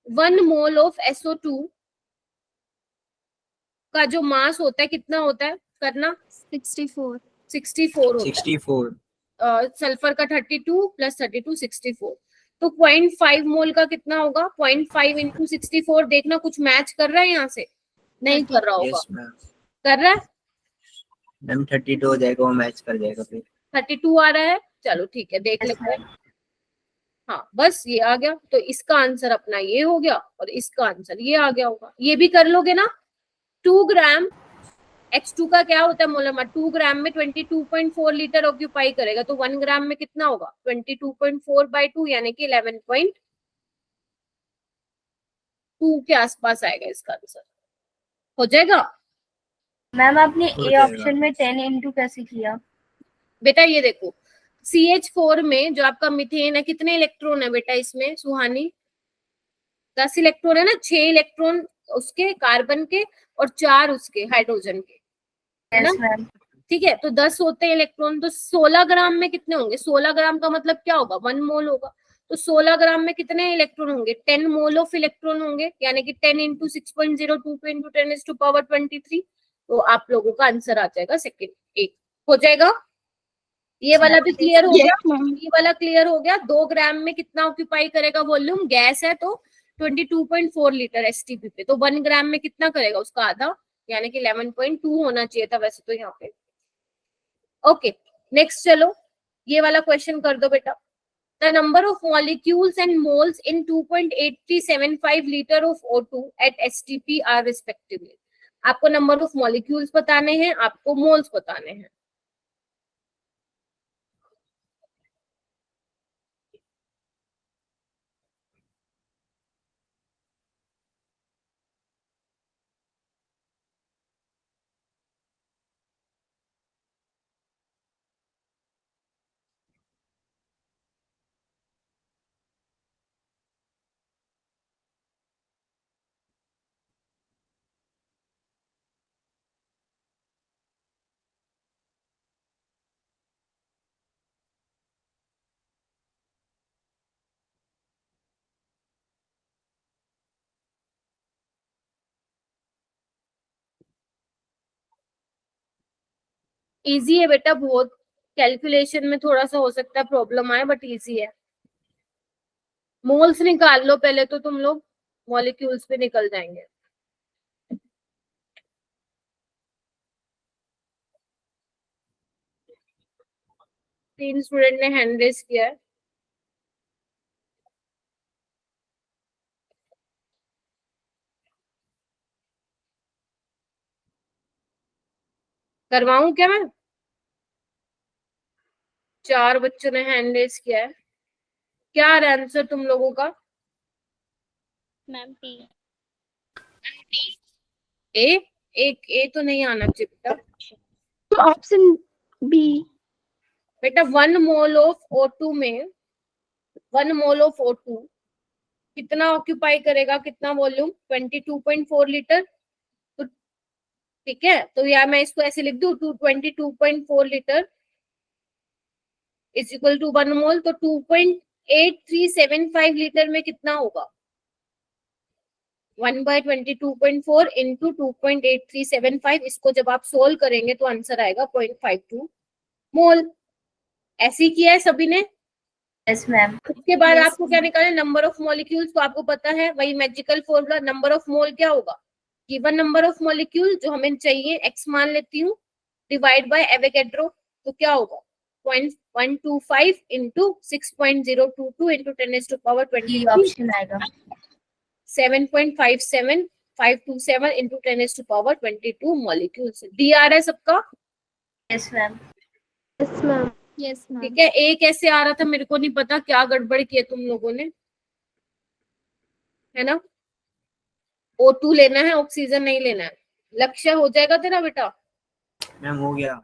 1 मोल ऑफ SO2 का जो मास होता है कितना होता है? करना 64। 64 होता है। 64। सल्फर का 32 प्लस 32 64। तो 0.5 मोल का कितना होगा? 0.5 इंटू 64। देखना कुछ मैच कर रहा है यहाँ से? नहीं कर रहा होगा। Yes ma'am. कर रहा है? मैम 32 हो जाएगा, वो मैच कर जाएगा फिर। 32 आ रहा है। चलो ठीक है, देख Yes, लेते हैं। ma'am. हाँ बस ये आ गया, तो इसका आंसर अपना ये हो गया, और इसका आंसर ये आ गया होगा। ये भी कर लोगे ना? 2 ग्राम H2 का क्या होता है मोलर मास? 2 ग्राम में 22.4 लीटर ऑक्यूपाई करेगा, तो 1 ग्राम में कितना होगा? 22.4 बाई 2, यानी कि 11.2 के आसपास आएगा इसका आंसर। हो जाएगा मैम आपने हो ए जाएगा। ऑप्शन में 10 इंटू कैसे किया? बेटा? ये देखो, CH4 में जो आपका मीथेन है, कितने इलेक्ट्रॉन है बेटा इसमें सुहानी? 10 इलेक्ट्रॉन है ना। 6 इलेक्ट्रॉन उसके कार्बन के और 4 उसके हाइड्रोजन के, है ना? Yes ma'am. ठीक है, तो 10 होते हैं इलेक्ट्रॉन, तो 16 ग्राम में कितने होंगे? 16 ग्राम का मतलब क्या होगा? 1 मोल होगा। तो 16 ग्राम में कितने इलेक्ट्रॉन होंगे? 10 मोल ऑफ इलेक्ट्रॉन होंगे, यानी कि 10 इंटू 6.022 इंटू 10⁻23। तो आप लोगों का आंसर आ जाएगा सेकेंड एक। हो जाएगा? ये वाला भी क्लियर हो गया? Yes, ma'am. ये वाला क्लियर हो गया। 2 ग्राम में कितना ऑक्यूपाई करेगा वॉल्यूम? गैस है तो 22.4 लीटर STP पे, तो 1 ग्राम में कितना करेगा? उसका आधा, यानी कि 11.2 होना चाहिए था वैसे तो यहाँ पे। ओके नेक्स्ट चलो, ये वाला क्वेश्चन कर दो बेटा। The number of molecules and moles in 2.8375 litre of O2 at STP are respectively. आपको नंबर ऑफ मॉलिक्यूल्स बताने हैं, आपको मोल्स बताने हैं। इजी है बेटा बहुत, कैलकुलेशन में थोड़ा सा हो सकता है प्रॉब्लम आए, बट इजी है। मोल्स निकाल लो पहले, तो तुम लोग मॉलिक्यूल्स पे निकल जाएंगे। 3 स्टूडेंट ने हैंड रेस किया है। करवाऊं क्या मैं? 4 बच्चों ने हैंड रेज किया है। क्या है आंसर तुम लोगों का? Ma'am T. ए तो नहीं आना चाहिए बेटा। Option B. बेटा 1 मोल ऑफ O2 में 1 मोल ऑफ O2 कितना ऑक्यूपाई करेगा, कितना वॉल्यूम? 22.4 लीटर। तो ठीक है, तो यार मैं इसको ऐसे लिख दूं, 22.4 लीटर इज इक्वल टू 1 मोल। तो 2.8375 लीटर में कितना होगा? 1/22.4 इंटू 2.8375। इसको जब आप सोल्व करेंगे तो आंसर आएगा 0.52 मोल। ऐसे ही किया है सभी ने। Yes ma'am. उसके बाद Yes, आपको क्या निकालना है? Number of molecules. तो आपको पता है वही magical formula, number of mole क्या होगा? गिवन नंबर ऑफ मॉलिक्यूल जो हमें चाहिए, x मान लेती हूँ, डिवाइड बाय एवोगैड्रो। तो क्या होगा? 0.125 इंटू 6.022 इंटू 10⁻⁻23 ये ऑप्शन आएगा। 7.57527 इंटू 10⁻22 मॉलिक्यूल्स। डी आ रहा है सबका? Yes ma'am. Yes ma'am. Yes ma'am. ठीक है, ए कैसे आ रहा था मेरे को नहीं पता, क्या गड़बड़ किया तुम लोगों ने, है ना? O2 लेना है, ऑक्सीजन नहीं लेना है। लक्ष्य हो जाएगा तेरा बेटा? मैम हो गया।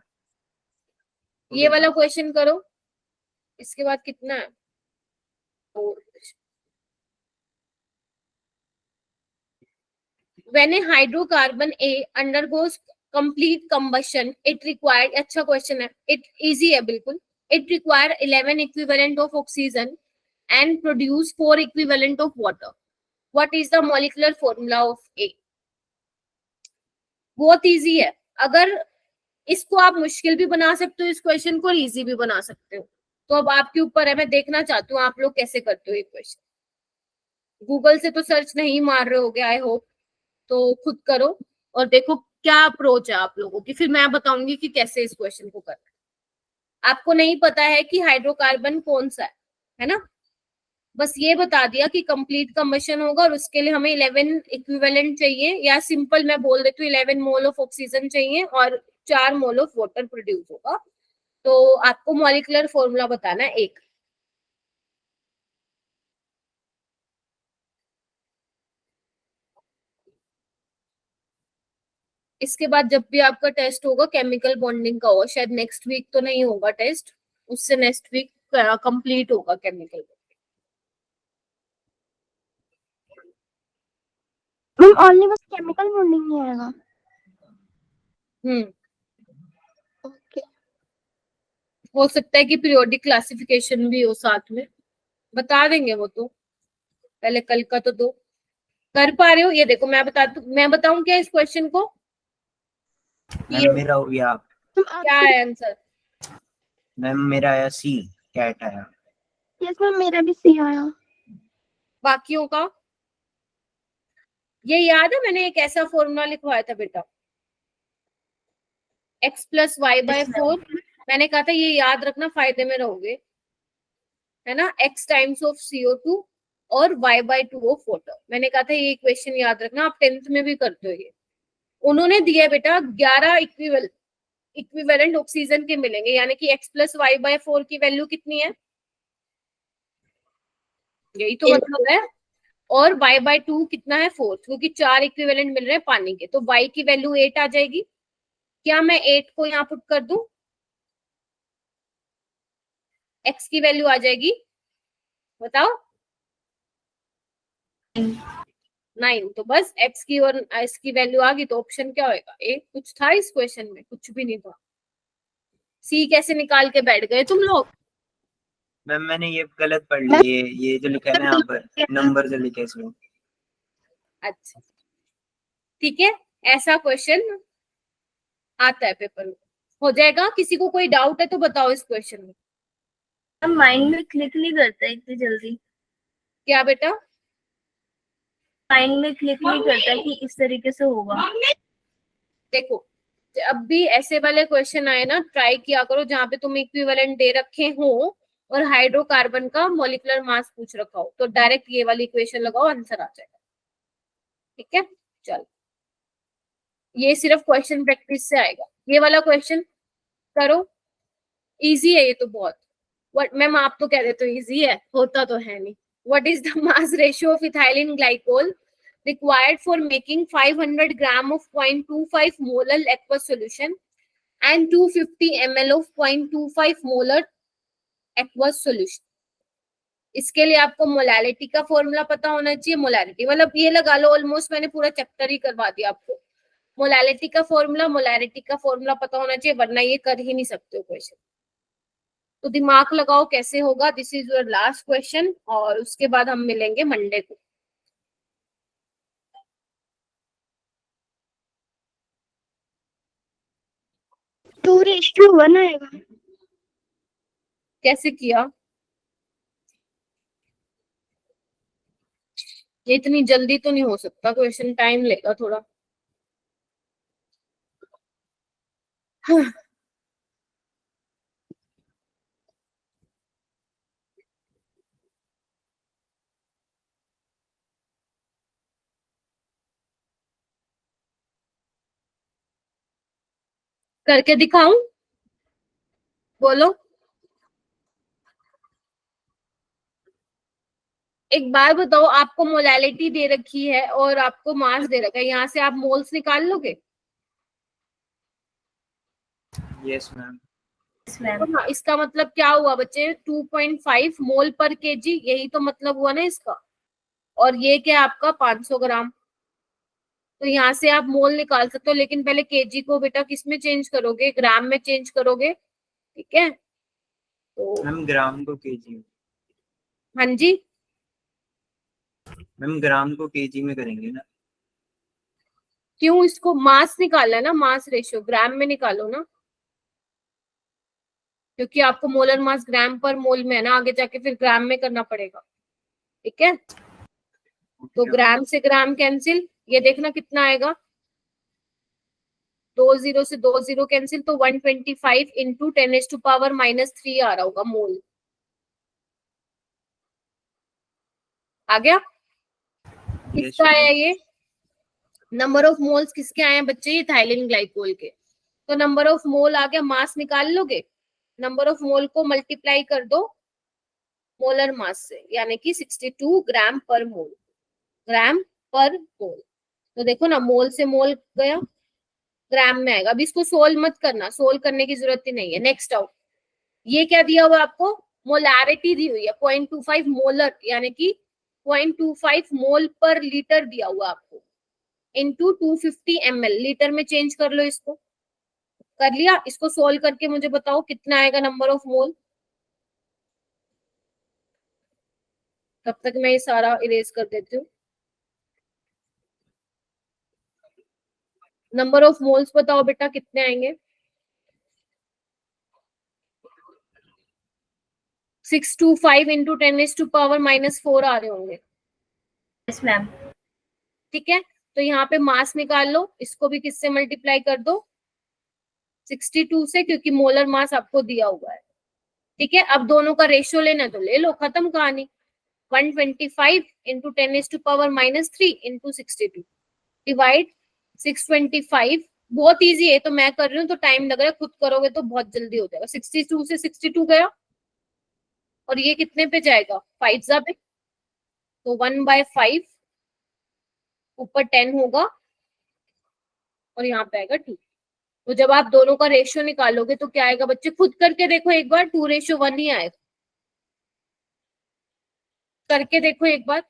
ये वाला क्वेश्चन करो। इसके बाद कितना है? When a hydrocarbon A undergoes complete combustion, it required, अच्छा क्वेश्चन है, it easy है बिल्कुल, it require 11 equivalent of oxygen and produce 4 equivalent of water. What is the molecular formula of A? बहुत इजी है। अगर इसको आप मुश्किल भी बना सकते हो इस क्वेश्चन को, और इजी भी बना सकते हो, तो अब आपके ऊपर है। मैं देखना चाहती हूँ आप लोग कैसे करते हो ये क्वेश्चन। गूगल से तो सर्च नहीं मार रहे होगे आई होप, तो खुद करो और देखो क्या अप्रोच है आप लोगों की, फिर मैं बताऊंगी कि कैसे इस क्वेश्चन को करना है। आपको नहीं पता है कि हाइड्रोकार्बन कौन सा है ना, बस ये बता दिया कि कंप्लीट कंबशन होगा और उसके लिए हमें 11 इक्विवेलेंट चाहिए, या सिंपल मैं बोल देती हूँ 11 मोल ऑफ ऑक्सीजन चाहिए और 4 मोल ऑफ वाटर प्रोड्यूस होगा। तो आपको मॉलिक्यूलर फॉर्मूला बताना है एक। इसके बाद जब भी आपका टेस्ट होगा केमिकल बॉन्डिंग का होगा, शायद नेक्स्ट वीक तो नहीं होगा टेस्ट, उससे नेक्स्ट वीक कंप्लीट होगा केमिकल। मैम ओनली बस केमिकल बॉन्डिंग नहीं आएगा? ओके। हो सकता है कि पीरियोडिक क्लासिफिकेशन भी हो साथ में, बता देंगे वो तो, पहले कल का तो दो। कर पा रहे हो? ये देखो मैं बताऊं क्या इस क्वेश्चन को? मैम मेरा हो गया। क्या है आंसर? मैम मेरा आया सी, कैट आया। यस मैम, मेरा भी सी आया। बाकियों का ये याद है? मैंने एक ऐसा फॉर्मूला लिखवाया था बेटा, x + y/4। मैंने कहा था ये याद रखना, फायदे में रहोगे, है ना? x टाइम्स ऑफ CO2 और y/2 ऑफ वाटर। मैंने कहा था ये इक्वेशन याद रखना, आप 10th में भी करते हो ये। उन्होंने दिया बेटा 11 इक्विवेलेंट ऑक्सीजन के मिलेंगे, यानी कि x + y/4 की वैल्यू कितनी है? यही तो मतलब है। और y/2 कितना है? 4, क्योंकि 4 इक्विवेलेंट मिल रहे हैं पानी के, तो y की वैल्यू 8 आ जाएगी। क्या मैं 8 को यहाँ पुट कर दूं? x की वैल्यू आ जाएगी, बताओ 9। तो बस x की और s की वैल्यू आ गई, तो ऑप्शन क्या होगा? ए। कुछ था इस क्वेश्चन में? कुछ भी नहीं था। सी कैसे निकाल के बैठ गए तुम लोग? मैम मैंने ये गलत पढ़ ली, ये जो लिखा है ना यहाँ पर, नंबर जो लिखे इसमें। अच्छा ठीक है, ऐसा क्वेश्चन आता है पेपर में, हो जाएगा। किसी को कोई डाउट है तो बताओ इस क्वेश्चन में। हम माइंड में क्लिक नहीं करता इतनी जल्दी। क्या बेटा? माइंड में क्लिक नहीं करता कि इस तरीके से होगा। देखो अब भी ऐसे वाले क्वेश्चन आए ना, ट्राई किया करो जहाँ पे तुम इक्विवेलेंट दे रखे हो और हाइड्रोकार्बन का मॉलिक्यूलर मास पूछ रखा हो, तो डायरेक्ट ये वाली इक्वेशन लगाओ, आंसर आ जाएगा। ठीक है, चलो ये सिर्फ क्वेश्चन प्रैक्टिस से आएगा। ये वाला क्वेश्चन करो, इजी है ये तो बहुत। व्हाट मैम आप तो कह रहे तो इजी है, होता तो है नहीं. What is the mass ratio of ethylene glycol required for making 500 gram of 0.25 molar aqueous solution and 250 ml of 0.25 molar aqueous solution. इसके लिए आपको मोलालिटी का फॉर्मूला पता होना चाहिए. मोलालिटी मतलब ये लगा लो ऑलमोस्ट मैंने पूरा चैप्टर ही करवा दिया आपको. मोलालिटी का फॉर्मूला पता होना चाहिए, वरना ये कर ही नहीं सकते हो क्वेश्चन. तो दिमाग लगाओ कैसे होगा. This is your last question और उसके बाद हम मिलेंगे मंडे को. टू रेशियो 1 आएगा. कैसे किया? ये इतनी जल्दी तो नहीं हो सकता क्वेश्चन, टाइम लेगा थोड़ा. हाँ. करके दिखाऊं? बोलो. एक बार बताओ, आपको मोलालिटी दे रखी है और आपको मास दे रखा है, यहाँ से आप मोल्स निकाल लोगे? Yes ma'am. हाँ, इसका मतलब क्या हुआ बच्चे? 2.5 मोल पर केजी, यही तो मतलब हुआ ना इसका. और ये क्या आपका 500 ग्राम. तो यहाँ से आप मोल निकाल सकते हो, लेकिन पहले केजी को बेटा किस में चेंज करोगे? ग्राम में चेंज करोगे. ठीक है. तो मैम ग्राम को केजी. हाँ जी, मैम ग्राम को केजी में करेंगे ना. क्यों? इसको मास निकालना है ना, मास रेशियो ग्राम में निकालो ना, क्योंकि आपको मोलर मास ग्राम पर मोल में है ना, आगे जाके फिर ग्राम में करना पड़ेगा. ठीक है. तो ग्राम से ग्राम कैंसिल, ये देखना कितना आएगा. 2 0 से 2 0 कैंसिल, तो 125 इंटू 10⁻⁻³ आ रहा होगा मोल. आ गया? किसका आया ये? नंबर ऑफ मोल्स किसके आए हैं बच्चे? इथाइलिन ग्लाइकोल के. तो नंबर ऑफ मोल आ गया. मास निकाल लोगे. नंबर ऑफ मोल को मल्टीप्लाई कर दो मोलर मास से, यानी कि 62 ग्राम पर मोल. ग्राम पर मोल. तो देखो ना, मोल से मोल गया, ग्राम में आएगा. अब इसको सोल्व मत करना, सोल्व करने की जरूरत ही नहीं है. Next out. ये क्या दिया हुआ आपको? मोलारिटी दी हुई है 0.25 मोलर, यानी कि 0.25 मोल पर लीटर दिया हुआ आपको, इंटू 250 ml. लीटर में चेंज कर लो इसको. कर लिया? इसको सोल्व करके मुझे बताओ कितना आएगा नंबर ऑफ मोल. तब तक मैं ये सारा इरेज कर देती हूँ. नंबर ऑफ मोल्स बताओ बेटा कितने आएंगे? 625 इंटू 10⁻⁻⁴ आ रहे होंगे. Yes ma'am. ठीक है. तो यहाँ पे मास निकाल लो. इसको भी किससे मल्टीप्लाई कर दो? 62 से, क्योंकि मोलर मास आपको दिया हुआ है. ठीक है. अब दोनों का रेशियो लेना तो ले लो, खत्म कहानी. 125 इंटू 10⁻⁻³ इंटू 62 डिवाइड 625. बहुत इजी है, तो मैं कर रही हूँ तो टाइम लग रहा है, खुद करोगे तो बहुत जल्दी हो जाएगा. 62 से 62 गया, और ये कितने पे जाएगा? 5 पे. तो 1/5 ऊपर 10 होगा, और यहाँ पे आएगा 2. तो जब आप दोनों का रेशियो निकालोगे तो क्या आएगा बच्चे? खुद करके देखो एक बार. 2:1 ही आएगा. करके देखो एक बार.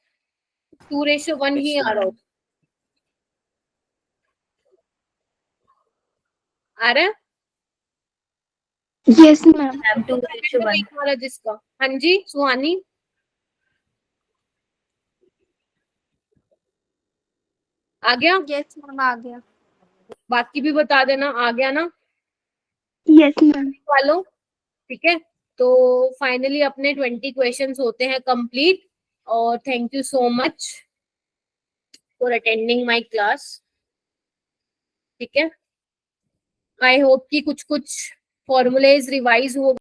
2:1 ही आ रहा हो. आ रहा है? Yes ma'am. मैम 2:1. वाला जिसका. हाँ जी सुहानी. आ गया? यस मैम आ गया. बाकी भी बता देना. आ गया ना यस मैम. वालों? ठीक है. तो फाइनली अपने 20 क्वेश्चंस होते हैं कंप्लीट. और thank you so much for attending my class. ठीक है. आई होप कि कुछ फॉर्मूलेज रिवाइज हो